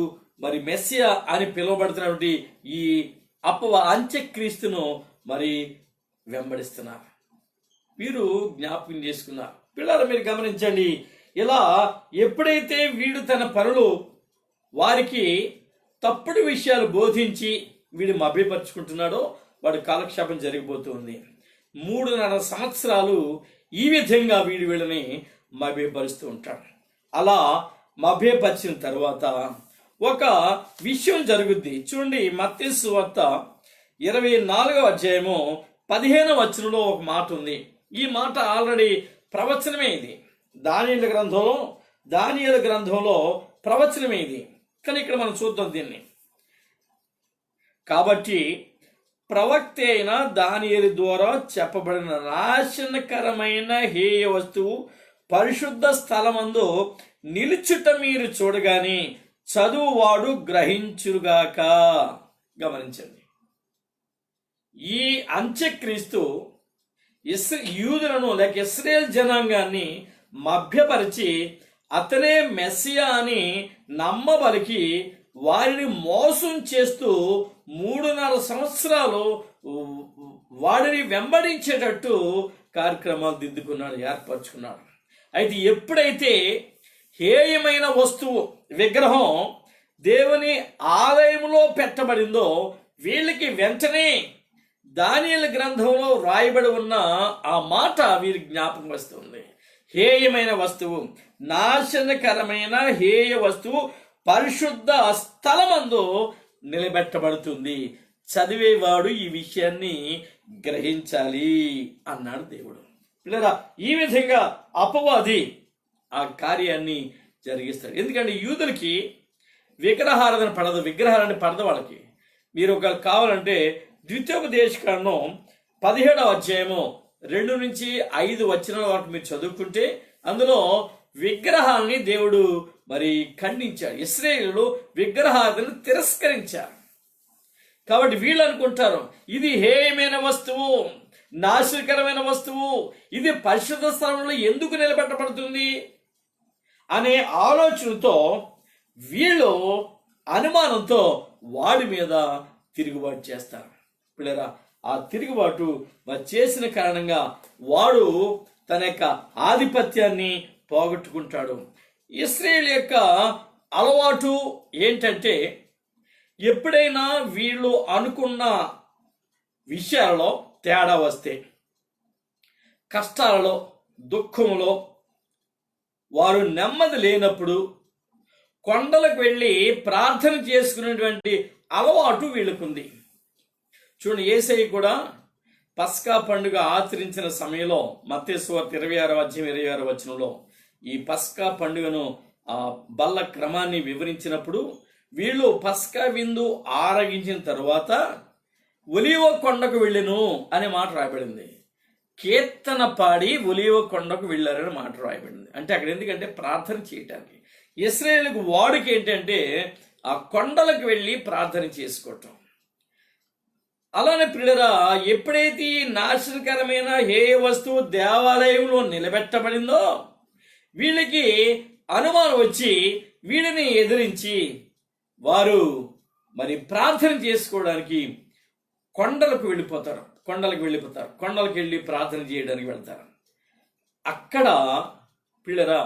మరి మెస్సియా అని పిలువబడుతున్నటువంటి ఈ అంత్యక్రీస్తును మరి వెంబడిస్తున్నారు. వీరు జ్ఞాపకం చేసుకున్నారు. పిల్లలు మీరు గమనించండి, ఇలా ఎప్పుడైతే వీడు తన పనులు వారికి తప్పుడు విషయాలు బోధించి వీడు మభ్యపరుచుకుంటున్నాడో వాడి కాలక్షేపం జరిగిపోతుంది. 3.5 సంవత్సరాలు ఈ విధంగా వీళ్ళని మభ్యపరుస్తూ ఉంటాడు. అలా మభ్యపరిచిన తర్వాత ఒక విషయం జరుగుద్ది. చూడండి, మత్తయి సువార్త 24వ అధ్యాయము 15వ వచనంలో ఒక మాట ఉంది. ఈ మాట ఆల్రెడీ ప్రవచనమే. ఇది దానియేలు గ్రంథంలో ప్రవచనమే ఇది. కానీ ఇక్కడ మనం చూద్దాం దీన్ని. కాబట్టి ప్రవక్త అయిన దానియేలు ద్వారా చెప్పబడిన నాశనకరమైన హేయ వస్తువు పరిశుద్ధ స్థలమందు నిలుచుట మీరు చూడగాని చదువువాడు గ్రహించుగాక. గమనించండి, ఈ అంత్యక్రీస్తు యూదులను లేక ఇశ్రాయేల్ జనాంగాన్ని మభ్యపరిచి అతనే మెస్సియా అని నమ్మబలికి వారిని మోసం చేస్తూ 3.5 సంవత్సరాలు వాడిని వెంబడించేటట్టు కార్యక్రమాలు దిద్దుకున్నాడు, ఏర్పరచుకున్నాడు. అయితే ఎప్పుడైతే హేయమైన వస్తువు విగ్రహం దేవుని ఆలయంలో పెట్టబడిందో వీళ్ళకి వెంటనే దానియేలు గ్రంథంలో రాయబడి ఉన్న ఆ మాట వీరి జ్ఞాపకం వస్తుంది. హేయమైన వస్తువు, నాశనకరమైన హేయ వస్తువు పరిశుద్ధ స్థలమందు నిలబెట్టబడుతుంది, చదివేవాడు ఈ విషయాన్ని గ్రహించాలి అన్నాడు దేవుడు. పిల్లరా, ఈ విధంగా అపవాది ఆ కార్యాన్ని జరిగిస్తాడు. ఎందుకంటే యూదులకి విగ్రహారాధన పడదు, విగ్రహాలని పడదు వాళ్ళకి. మీరు ఒకవేళ కావాలంటే ద్వితీయోపదేశకాండం 17వ అధ్యాయము 2 నుంచి 5 వచనాల వరకు మీరు చదువుకుంటే అందులో విగ్రహాలని దేవుడు మరి ఖండించాడు. ఇశ్రాయేలు విగ్రహాలను తిరస్కరించారు. కాబట్టి వీళ్ళు అనుకుంటారు ఇది హేయమైన వస్తువు, నాశనకరమైన వస్తువు, ఇది పరిశుద్ధ స్థలంలో ఎందుకు నిలబెట్టబడుతుంది అనే ఆలోచనతో వీళ్ళు అనుమానంతో వాడి మీద తిరుగుబాటు చేస్తారు. పిల్లరా, ఆ తిరుగుబాటు మరి చేసిన కారణంగా వాడు తన యొక్క ఆధిపత్యాన్ని పోగొట్టుకుంటాడు. ఇశ్రాయేలు యొక్క అలవాటు ఏంటంటే, ఎప్పుడైనా వీళ్ళు అనుకున్న విషయాలలో తేడా వస్తే, కష్టాలలో దుఃఖంలో వారు నెమ్మది లేనప్పుడు కొండలకు వెళ్ళి ప్రార్థన చేసుకునేటువంటి అలవాటు వీళ్ళకుంది. చూడండి, యేసయ్య కూడా పస్కా పండుగ ఆచరించిన సమయంలో మత్తయి సువార్త 26వ అధ్యాయం 26వ వచనంలో ఈ పస్కా పండుగను బల్ల క్రమాన్ని వివరించినప్పుడు వీళ్ళు పస్కా విందు ఆరగించిన తరువాత ఒలీవ కొండకు వెళ్ళెను అనే మాట రాయబడింది. కీర్తన పాడి ఒలీవ కొండకు వెళ్ళారని మాట రాయబడింది. అంటే అక్కడ ఎందుకంటే ప్రార్థన చేయటానికి. ఇశ్రాయేలుకు వాడుక ఏంటంటే ఆ కొండలకు వెళ్ళి ప్రార్థన చేసుకోవటం. అలానే ప్రియులరా, ఎప్పుడైతే ఈ నాశనకరమైన హేయ వస్తువు దేవాలయంలో నిలబెట్టబడిందో వీళ్ళకి అనుమానం వచ్చి వీడిని ఎదిరించి వారు మరి ప్రార్థన చేసుకోవడానికి కొండలకు వెళ్ళిపోతారు. కొండలకు వెళ్ళి ప్రార్థన చేయడానికి వెళ్తారు. అక్కడ పిల్లరా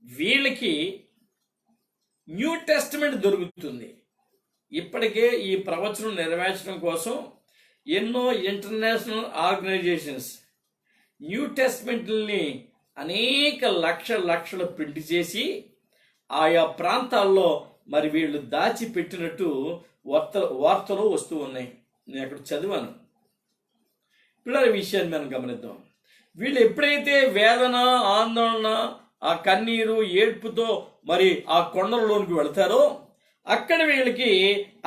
వీళ్ళకి న్యూ టెస్టమెంట్ దొరుకుతుంది. ఇప్పటికే ఈ ప్రవచనం నెరవేర్చడం కోసం ఎన్నో ఇంటర్నేషనల్ ఆర్గనైజేషన్స్ న్యూ టెస్టమెంట్ని అనేక లక్షలు ప్రింట్ చేసి ఆయా ప్రాంతాల్లో మరి వీళ్ళు దాచిపెట్టినట్టు వార్తలు వస్తూ ఉన్నాయి. నేను అక్కడ చదివాను. పిల్లల విషయాన్ని మనం గమనిద్దాం. వీళ్ళు ఎప్పుడైతే వేదన, ఆందోళన, ఆ కన్నీరు, ఏడ్పుతో మరి ఆ కొండలలోనికి వెళ్తారో అక్కడ వీళ్ళకి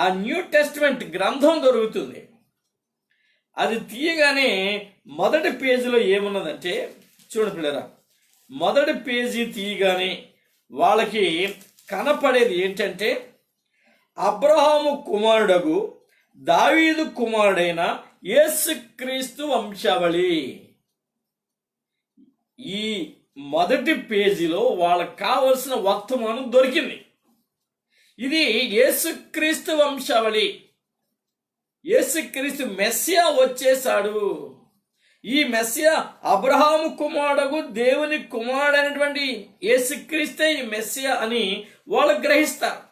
ఆ న్యూ టెస్టిమెంట్ గ్రంథం దొరుకుతుంది. అది తీయగానే మొదటి పేజీలో ఏమున్నదంటే, చూడండి పిల్లరా, మొదటి పేజీ తీయగానే వాళ్ళకి కనపడేది ఏంటంటే, అబ్రహాము కుమారుడగు దావీదు కుమారుడైన యేసుక్రీస్తు వంశావళి. ఈ మొదటి పేజీలో వాళ్ళకి కావలసిన వర్తమానం దొరికింది. ఇది యేసుక్రీస్తు వంశావళి. యేసుక్రీస్తు మెస్సియా వచ్చేశాడు. ఈ మెస్సియా అబ్రహాము కుమారుడు, దేవుని కుమారుడు అయినటువంటి యేసుక్రీస్తే ఈ మెస్సియా అని వాళ్ళు గ్రహిస్తారు.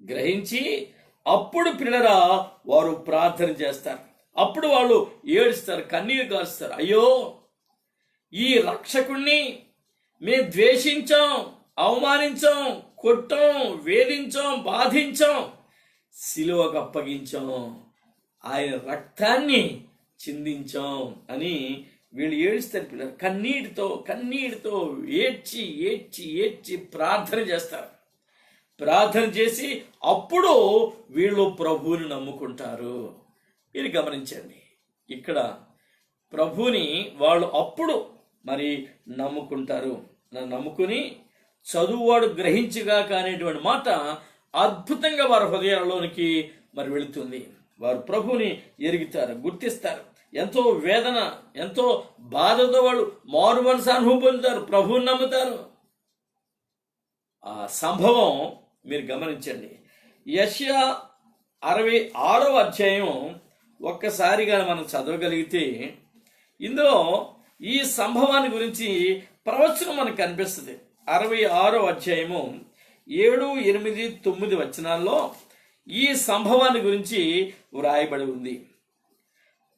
గ్రహించి అప్పుడు పిల్లరా వారు ప్రార్థన చేస్తారు. అప్పుడు వాళ్ళు ఏడుస్తారు, కన్నీరు కారుస్తారు. అయ్యో, ఈ రక్షకుణ్ణి మేము ద్వేషించాం, అవమానించాం, కొట్టాం, వేధించాం, బాధించాం, సిలువకు అప్పగించాం, ఆయన రక్తాన్ని చిందించాం అని వీళ్ళు ఏడుస్తారు. పిల్లలు కన్నీటితో ఏడ్చి ఏడ్చి ఏడ్చి ప్రార్థన చేస్తారు. ప్రార్థన చేసి అప్పుడు వీళ్ళు ప్రభువుని నమ్ముకుంటారు. మీరు గమనించండి, ఇక్కడ ప్రభువుని వాళ్ళు అప్పుడు మరి నమ్ముకుంటారు. నమ్ముకుని చదువువాడు గ్రహించగా కానిటువంటి మాట అద్భుతంగా వారి హృదయాల్లోనికి మరి వెళుతుంది. వారు ప్రభువుని ఎరుగుతారు, గుర్తిస్తారు. ఎంతో వేదన, ఎంతో బాధతో వాళ్ళు మారు మనసు అనుభవం పొందుతారు, ప్రభువుని నమ్ముతారు. ఆ సంభవం మీరు గమనించండి. యెషయా 66వ అధ్యాయం ఒక్కసారిగా మనం చదవగలిగితే ఇందులో ఈ సంభవాన్ని గురించి ప్రవచనం మనకు కనిపిస్తుంది. 66వ అధ్యాయము 7, 8, 9 వచనాల్లో ఈ సంభవాన్ని గురించి వ్రాయబడి ఉంది.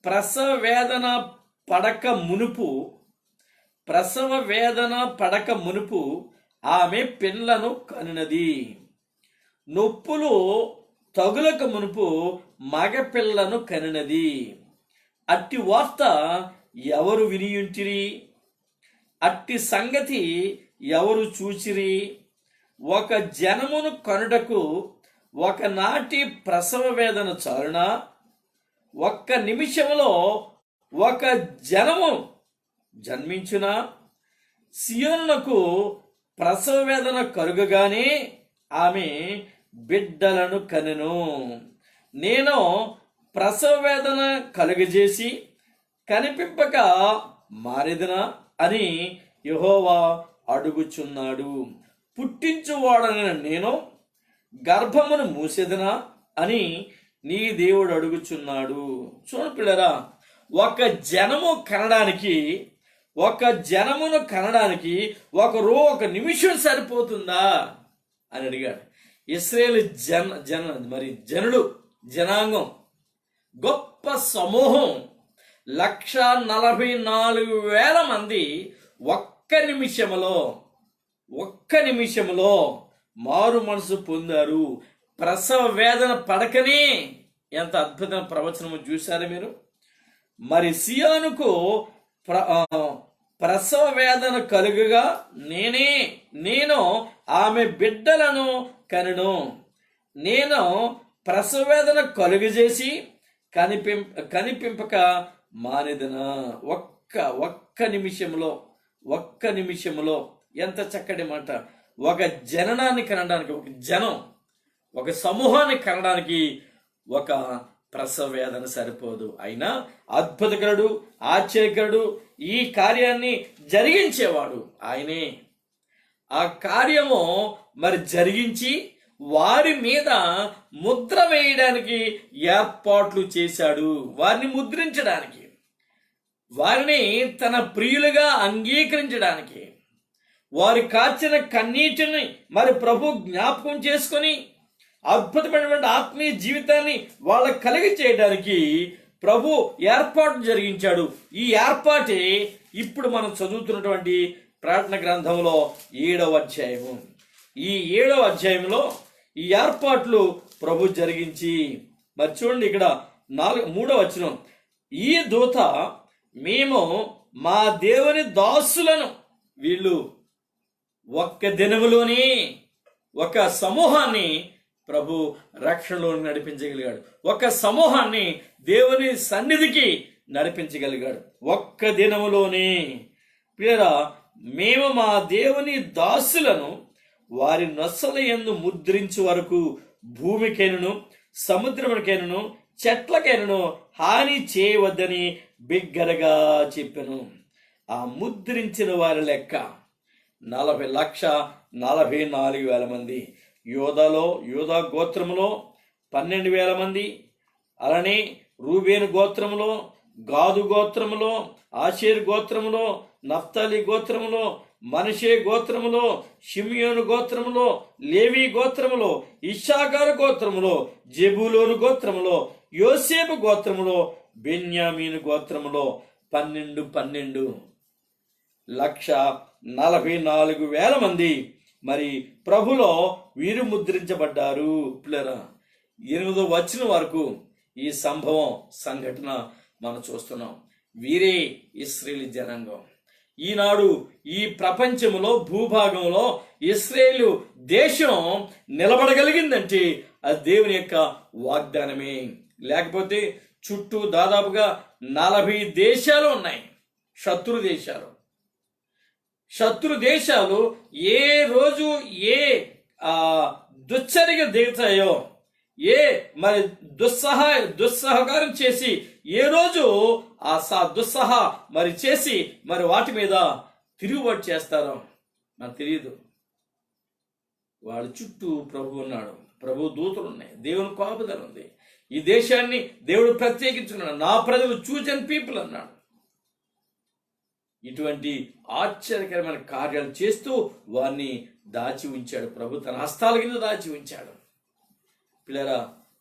ప్రసవ వేదన పడక మునుపు ఆమె పిల్లలను కనినది. నొప్పులు తగులక మునుపు మగపిల్లను కనినది. అట్టి వార్త ఎవరు వినియుంటిరి? అట్టి సంగతి ఎవరు చూచిరి? ఒక జనమును కనుటకు ఒకనాటి ప్రసవ వేదన చాలునా? ఒక్క నిమిషంలో ఒక జనము జన్మించునా? సియోనునకు ప్రసవ వేదన కలుగగానే ఆమె బిడ్డలను కనెను. నేను ప్రసవ వేదన కలుగజేసి కనిపింపక మారెదనా అని యెహోవా అడుగుచున్నాడు. పుట్టించువాడన నేను గర్భమును మూసేదనా అని నీ దేవుడు అడుగుచున్నాడు. చూడండి పిల్లరా, ఒక జనమును కనడానికి ఒక నిమిషం సరిపోతుందా అని అడిగాడు. ఇశ్రాయేలు జనాంగం గొప్ప సమూహం 1,44,000 మంది ఒక్క నిమిషంలో మారు మనసు పొందారు. ప్రసవ వేదన పడకనే ఎంత అద్భుతమైన ప్రవచనము చూశారు మీరు. మరి సియోనుకు ప్రసవ వేదన కలుగగా నేను ఆమె బిడ్డలను కనెను. నేను ప్రసవ వేదన కలుగజేసి కనిపింపక మానేదనా. ఒక్క నిమిషంలో ఎంత చక్కటి మాట. ఒక జననాన్ని కనడానికి, ఒక సమూహాన్ని కనడానికి ఒక ప్రసవ వేదన సరిపోదు. అయినా అద్భుతకరుడు, ఆశ్చర్యకరుడు, ఈ కార్యాన్ని జరిగించేవాడు ఆయనే. ఆ కార్యము మరి జరిగించి వారి మీద ముద్ర వేయడానికి ఏర్పాట్లు చేశాడు. వారిని ముద్రించడానికి, వారిని తన ప్రియులుగా అంగీకరించడానికి, వారి కార్చిన కన్నీటిని మరి ప్రభు జ్ఞాపకం చేసుకొని అద్భుతమైనటువంటి ఆత్మీయ జీవితాన్ని వాళ్ళకు కలిగి చేయడానికి ప్రభు ఏర్పాటు జరిగించాడు. ఈ ఏర్పాటే ఇప్పుడు మనం చదువుతున్నటువంటి ప్రకటన గ్రంథంలో 7వ అధ్యాయము. ఈ 7వ అధ్యాయంలో ఈ ఏర్పాట్లు ప్రభు జరిగించి మరి చూడండి, ఇక్కడ 3వ వచనం, ఈ దూత మేము మా దేవుని దాసులను, వీళ్ళు ఒక్క దినములోనే ఒక సమూహాన్ని ప్రభు రక్షణలో నడిపించగలిగాడు. ఒక సమూహాన్ని దేవుని సన్నిధికి నడిపించగలిగాడు ఒక్క దినములోనే. ప్రియరా, మేము మా దేవుని దాసులను వారి నొసల యందు ముద్రించు వరకు భూమికైనను సముద్రమునికైనను చెట్లకైనను హాని చేయవద్దని బిగ్గరగా చెప్పెను. ఆ ముద్రించిన వారి లెక్క 40,44,000 మంది. యూదా గోత్రములో 12,000 మంది, అలానే రూబేను గోత్రములో, గాదు గోత్రములో, ఆషేరు గోత్రములో, నఫ్తాలి గోత్రములో, మనషే గోత్రములో, షిమియోను గోత్రములో, లేవి గోత్రములో, ఇశ్శాఖారు గోత్రములో, జెబూలూను గోత్రములో, యోసేపు గోత్రములో, బెన్యామీను గోత్రములో 12 1,44,000 మంది మరి ప్రభులో వీరు ముద్రించబడ్డారు. పిల్లరా, 8వ వచనం వరకు ఈ సంఘటన మనం చూస్తున్నాం. వీరే ఇశ్రాయేలు జనాంగం. ఈనాడు ఈ ప్రపంచంలో భూభాగంలో ఇశ్రాయేలు దేశం నిలబడగలిగిందంటే అది దేవుని యొక్క వాగ్దానమే. లేకపోతే చుట్టూ దాదాపుగా 40 దేశాలు ఉన్నాయి, శత్రు దేశాలు ఏ రోజు ఏ దుశ్చర్యగా దిగుతాయో, ఏ మరి దుస్సహకారం చేసి ఏ రోజు ఆ మరి చేసి మరి వాటి మీద తిరుగుబాటు చేస్తారో నాకు తెలియదు. వాళ్ళ చుట్టూ ప్రభు ఉన్నాడు, ప్రభు దూతలు ఉన్నాయి, దేవుని కాపుదల ఉంది. ఈ దేశాన్ని దేవుడు ప్రత్యేకించుకున్నాడు. నా ప్రజలు చూజన్ పీపుల్ అన్నాడు. ఇటువంటి ఆశ్చర్యకరమైన కార్యాలు చేస్తూ వారిని దాచి ఉంచాడు. ప్రభు తన హస్తాల కింద దాచి ఉంచాడు. పిల్లరా,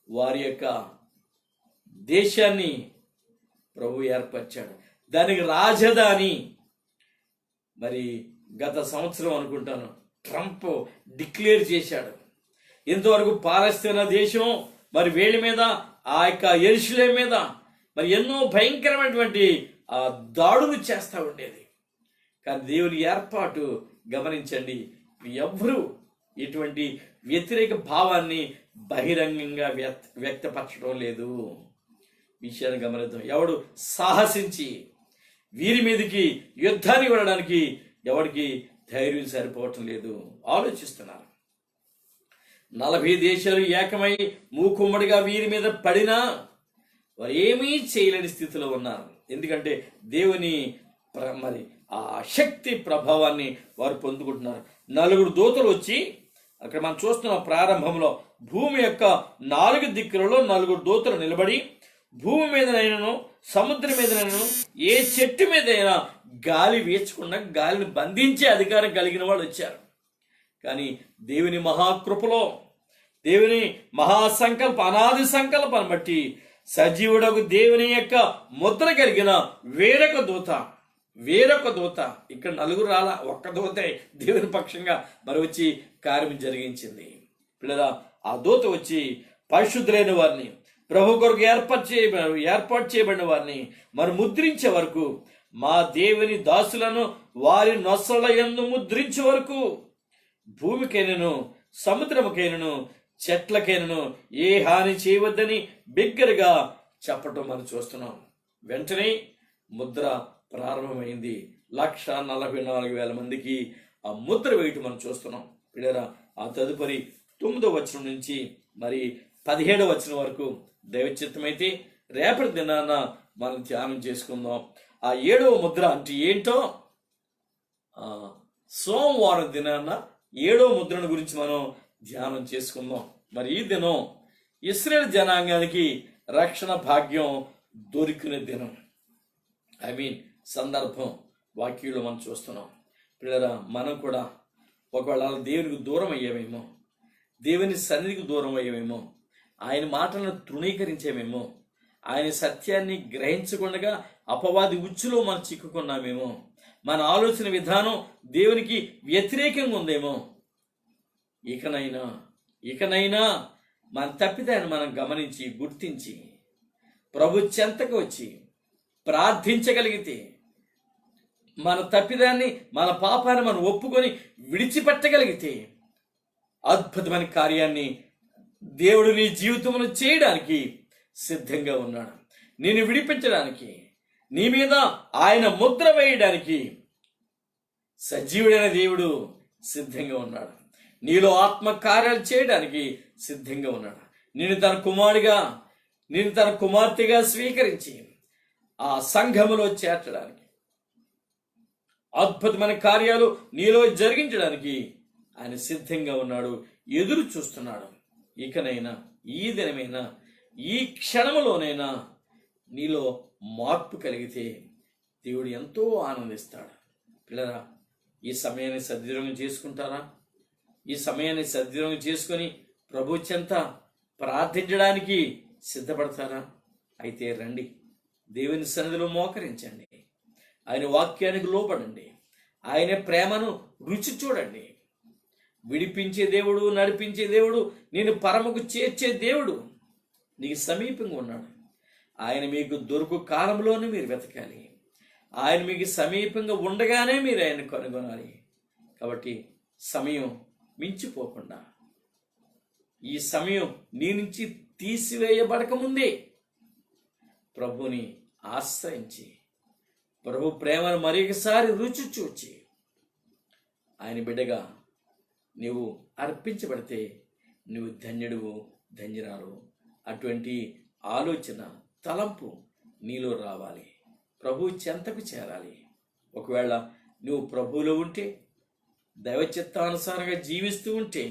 వారి యొక్క దేశాన్ని ప్రభు ఏర్పరిచాడు. దానికి రాజధాని మరి గత సంవత్సరం అనుకుంటాను ట్రంప్ డిక్లేర్ చేశాడు. ఇంతవరకు పాలస్తీనా దేశం మరి వేడి మీద, ఆ యొక్క యెరూషలేము మీద మరి ఎన్నో భయంకరమైనటువంటి దాడులు చేస్తూ ఉండేది. కానీ దేవుని ఏర్పాటు గమనించండి, ఎవ్వరూ ఇటువంటి వ్యతిరేక భావాన్ని బహిరంగంగా వ్యక్తపరచడం లేదు. విషయాన్ని గమనిద్దాం. ఎవడు సాహసించి వీరి మీదకి యుద్ధానికి వెళ్ళడానికి ఎవరికి ధైర్యం సరిపోవటం లేదు. ఆలోచిస్తున్నారు. 40 దేశాలు ఏకమై మూకుమ్మడిగా వీరి మీద పడినా వారు ఏమీ చేయలేని స్థితిలో ఉన్నారు. ఎందుకంటే దేవుని మరి ఆ శక్తి ప్రభావాన్ని వారు పొందుకుంటున్నారు. 4 దూతలు వచ్చి అక్కడ మనం చూస్తున్న ప్రారంభంలో భూమి యొక్క 4 దిక్కులలో 4 దూతలు నిలబడి భూమి మీదనైనను సముద్రం మీదనైనను ఏ చెట్టు మీదైనా గాలి వీచకుండా గాలిని బంధించే అధికారం కలిగిన వాళ్ళు వచ్చారు. కానీ దేవుని మహాకృపలో, దేవుని అనాది సంకల్పాన్ని బట్టి సజీవుడకు దేవుని యొక్క ముద్ర కలిగిన వేరొక దూత ఇక్కడ 4 రాలా, ఒక్క దూతే దేవుని పక్షంగా మరి వచ్చి కార్యం జరిగించింది. పిల్లరా, ఆ దూత వచ్చి పరిశుద్ధులైన వారిని, ప్రభు కొరకు ఏర్పాటు చేయబడిన వారిని మరి ముద్రించే వరకు, మా దేవుని దాసులను వారి నొసల యందు ముద్రించే వరకు భూమికైనను సముద్రముకైనను చెట్లకైనను ఏ హాని చేయవద్దని బిగ్గరగా చెప్పటం మనం చూస్తున్నాం. వెంటనే ముద్ర ప్రారంభమైంది. 1,44,000 మందికి ఆ ముద్ర వేయటం మనం చూస్తున్నాం. పిల్లరా, ఆ తదుపరి 9వ వచనం నుంచి మరి 17వ వచనం వరకు దైవచిత్తమైతే రేపటి దినాన మనం ధ్యానం చేసుకుందాం. ఆ 7వ ముద్ర అంటే ఏంటో సోమవారం దినాన 7వ ముద్రను గురించి మనం ధ్యానం చేసుకుందాం. మరి ఈ దినం ఇశ్రాయేలు జనాంగానికి రక్షణ భాగ్యం దొరికిన దినం, సందర్భం వాక్యంలో మనం చూస్తున్నాం. పిల్లరా, మనం కూడా ఒకవేళ దేవునికి దూరం అయ్యామేమో, దేవుని సన్నిధికి దూరం అయ్యామేమో, ఆయన మాటలను తృణీకరించామేమో, ఆయన సత్యాన్ని గ్రహించకుండా అపవాది ఉచ్చులో మనం చిక్కుకున్నామేమో, మన ఆలోచన విధానం దేవునికి వ్యతిరేకంగా ఉందేమో. ఇకనైనా మన తప్పిదాన్ని మనం గమనించి గుర్తించి ప్రభు చెంతకు వచ్చి ప్రార్థించగలిగితే, మన తప్పిదాన్ని మన పాపాన్ని మనం ఒప్పుకొని విడిచిపెట్టగలిగితే అద్భుతమైన కార్యాన్ని దేవుడు నీ జీవితంలో చేయడానికి సిద్ధంగా ఉన్నాడు. నిన్ను విడిపించడానికి, నీ మీద ఆయన ముద్ర వేయడానికి సజీవుడైన దేవుడు సిద్ధంగా ఉన్నాడు. నీలో ఆత్మకార్యాలు చేయడానికి సిద్ధంగా ఉన్నాడు. నిన్ను తన కుమారుడిగా, నిన్ను తన కుమార్తెగా స్వీకరించి ఆ సంఘములో చేర్చడానికి, అద్భుతమైన కార్యాలు నీలో జరిగించడానికి ఆయన సిద్ధంగా ఉన్నాడు, ఎదురు చూస్తున్నాడు. ఇకనైనా, ఈ దినమైనా, ఈ క్షణములోనైనా నీలో మార్పు కలిగితే దేవుడు ఎంతో ఆనందిస్తాడు. పిల్లరా, ఈ సమయాన్ని సద్వినియోగం చేసుకుంటారా? ఈ సమయాన్ని సద్వినియోగం చేసుకొని ప్రభు చెంత ప్రార్థించడానికి సిద్ధపడతారా? అయితే రండి, దేవుని సన్నిధిలో మోకరించండి, ఆయన వాక్యానికి లోపడండి, ఆయన ప్రేమను రుచి చూడండి. విడిపించే దేవుడు, నడిపించే దేవుడు, నేను పరమకు చేర్చే దేవుడు నీకు సమీపంగా ఉన్నాడు. ఆయన మీకు దొరుకు కాలంలోనే మీరు వెతకాలి. ఆయన మీకు సమీపంగా ఉండగానే మీరు ఆయన కనుగొనాలి. కాబట్టి సమయం మించిపోకుండా, ఈ సమయం నీ నుంచి తీసివేయబడకముందే ప్రభుని ఆశ్రయించి, ప్రభు ప్రేమను మరొకసారి రుచి చూచి ఆయన బిడ్డగా నీవు అర్పించబడితే నువ్వు ధన్యుడువు, ధన్యురాలు. అటువంటి ఆలోచన, తలంపు నీలో రావాలి. ప్రభు చెంతకు చేరాలి. ఒకవేళ నువ్వు ప్రభువులో ఉంటే, దైవ చిత్తానుసారంగా జీవిస్తూ ఉంటే,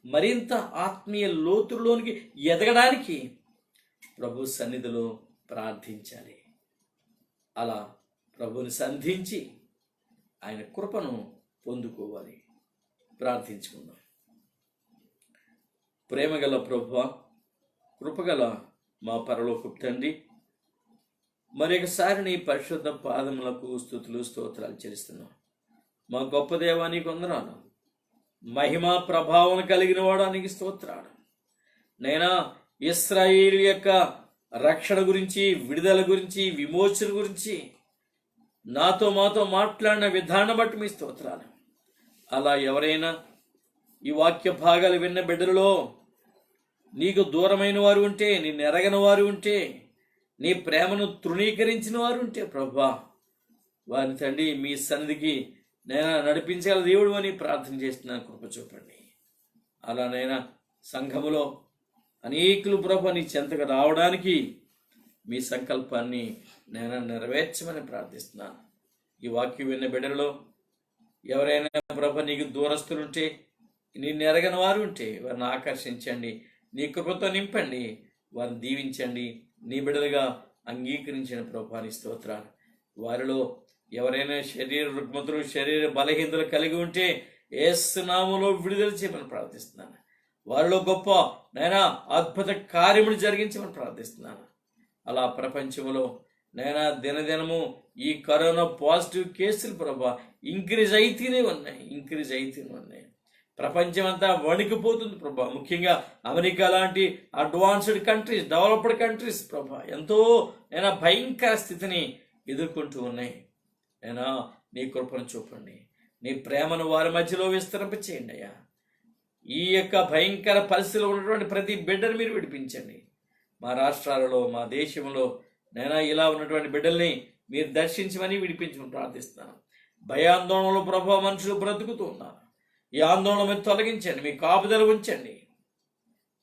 మరింత ఆత్మీయ లోతుల్లోనికి ఎదగడానికి ప్రభు సన్నిధిలో ప్రార్థించాలి. అలా ప్రభుని సంధించి ఆయన కృపను పొందుకోవాలి. ప్రార్థించుకుందాం. ప్రేమగల ప్రభువా, కృపగల మా పరలోకపు తండ్రి, మరొకసారి నీ పరిశుద్ధ పాదములకు స్తుతులు స్తోత్రాలు చెల్లిస్తున్నాం. మా గొప్ప దేవానికి వందనాలు. మహిమా ప్రభావం కలిగిన వాడానికి స్తోత్రాలు. నైనా ఇశ్రాయేలు యొక్క రక్షణ గురించి, విడుదల గురించి, విమోచన గురించి మాతో మాట్లాడిన విధానం బట్టి మీ స్తోత్రాలు. అలా ఎవరైనా ఈ వాక్య భాగాలు విన్న బిడ్డలలో నీకు దూరమైన వారు ఉంటే, నిన్ను ఎరగని వారు ఉంటే, నీ ప్రేమను తృణీకరించిన వారు ఉంటే ప్రభువా, వారిని తండ్రి మీ సన్నిధికి నేను నడిపించగల దేవుడు అని ప్రార్థన చేస్తున్నాను. కృప చూపండి. అలానైనా సంఘములో అనేకులు ప్రభు నీ చెంతకు రావడానికి మీ సంకల్పాన్ని నేను నెరవేర్చమని ప్రార్థిస్తున్నాను. ఈ వాక్యం విన్న బిడ్డలలో ఎవరైనా ప్రభు నీకు దూరస్తులుంటే, నిన్ను ఎరగని వారు ఉంటే వారిని ఆకర్షించండి, నీ కృపతో నింపండి, వారిని దీవించండి. నీ బిడ్డలుగా అంగీకరించిన ప్రభువాని స్తోత్రాలు. వారిలో ఎవరైనా శరీర రుగ్మతులు, శరీర బలహీనతలు కలిగి ఉంటే యేసు నామములో విడుదల చేయమని ప్రార్థిస్తున్నాను. వారిలో గొప్ప నైనా అద్భుత కార్యములు జరిగించమని ప్రార్థిస్తున్నాను. అలా ప్రపంచంలో నైనా దినదినము ఈ కరోనా పాజిటివ్ కేసులు ప్రభా ఇంక్రీజ్ అయితేనే ఉన్నాయి. ప్రపంచం అంతా వణికిపోతుంది ప్రభా. ముఖ్యంగా అమెరికా లాంటి అడ్వాన్స్డ్ కంట్రీస్, డెవలప్డ్ కంట్రీస్ ప్రభా ఎంతో నైనా భయంకర స్థితిని ఎదుర్కొంటూ ఉన్నాయి. నైనా నీ కృపను చూపండి, నీ ప్రేమను వారి మధ్యలో విస్తరింపచేయండి అయ్యా. ఈ యొక్క భయంకర పరిస్థితిలో ఉన్నటువంటి ప్రతి బిడ్డను మీరు విడిపించండి. మా రాష్ట్రాలలో, మా దేశంలో నైనా ఇలా ఉన్నటువంటి బిడ్డల్ని మీరు దర్శించమని విడిపించమని ప్రార్థిస్తున్నాను. భయాందోళనలో ప్రభావ మనుషులు బ్రతుకుతూ ఉన్నారు. ఈ ఆందోళన మీరు తొలగించండి, మీ కాపుదల ఉంచండి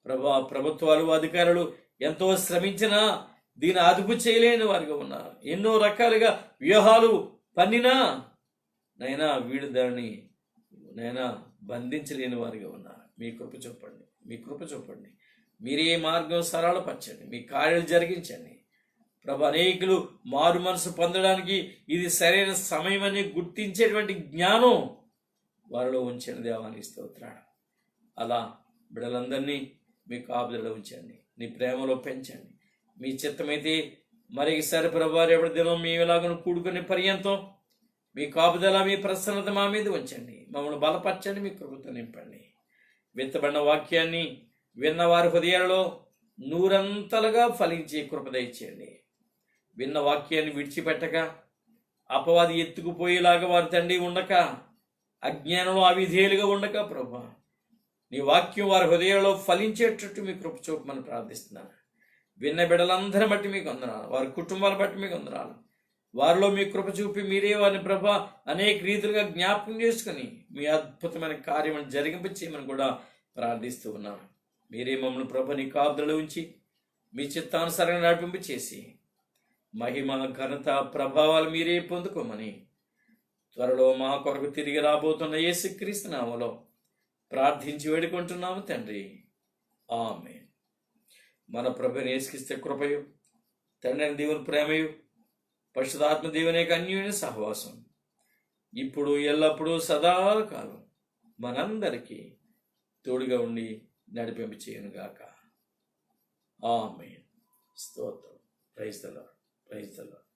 ప్రభా. ప్రభుత్వాలు, అధికారులు ఎంతో శ్రమించినా దీన్ని అదుపు చేయలేని వారిగా ఉన్నారు. ఎన్నో రకాలుగా వ్యూహాలు పన్నినా నైనా వీడు దాన్ని నైనా బంధించలేని వారిగా ఉన్నారు. మీ కృప చూపండి. మీరే మార్గం సరళపరచండి, మీ కార్యాలు జరిగించండి ప్రభు. అనేకులు మారు మనసు పొందడానికి ఇది సరైన సమయం అని గుర్తించేటువంటి జ్ఞానం వారిలో ఉంచండి దేవానికి స్తోత్రాలు. అలా బిడ్డలందరినీ మీ కాపుదలలో ఉంచండి, నీ ప్రేమలో పెంచండి. మీ చిత్తమైతే మరొకసారి ప్రభు రేపటి దినం మీ ఇలాగను కూడుకునే పర్యంతం మీ కాపుదల, మీ ప్రసన్నత మా మీద ఉంచండి. మమ్మల్ని బలపరచండి, మీ కృపతో నింపండి. విత్తబడిన వాక్యాన్ని విన్నవారి హృదయాలలో నూరంతలుగా ఫలించే కృప దయచేయండి. విన్న వాక్యాన్ని విడిచిపెట్టక, అపవాది ఎత్తుకుపోయేలాగా వారి తండ్రి ఉండక, అజ్ఞానంలో అవిధేయులుగా ఉండక ప్రభా నీ వాక్యం వారి హృదయంలో ఫలించేటట్టు మీ కృప చూపమని ప్రార్థిస్తున్నాను. విన్న బిడ్డలందరిని బట్టి మీకు వందనాలు, వారి కుటుంబాల బట్టి మీకు వందనాలు. వారిలో మీ కృప చూపి మీరే వారిని ప్రభా అనేక రీతులుగా జ్ఞాపకం చేసుకుని మీ అద్భుతమైన కార్యములను జరిగింపచేయమని కూడా ప్రార్థిస్తూ ఉన్నాను. మీరే మమ్మల్ని ప్రభ నీ కాపుదలలో ఉంచి మీ చిత్తానుసారంగా నడిపింపు చేసి మహిమ ఘనత ప్రభావాలు మీరే పొందుకోమని త్వరలో మా కొరకు తిరిగి రాబోతున్న యేసుక్రీస్తు నామములో ప్రార్థించి వేడుకుంటున్నాము తండ్రి. ఆమేన్. మన ప్రభువైన యేసుక్రీస్తు కృపయు, తండ్రి అయిన దేవుని ప్రేమయు, పరిశుద్ధాత్మ దేవుని యొక్క అన్యోన్య సహవాసం ఇప్పుడు ఎల్లప్పుడూ సదాకాలం మనందరికీ తోడుగా ఉండి నడిపింప చేయనుగాక. ఆమేన్. స్తోత్రం. Praise the Lord. Praise the lord.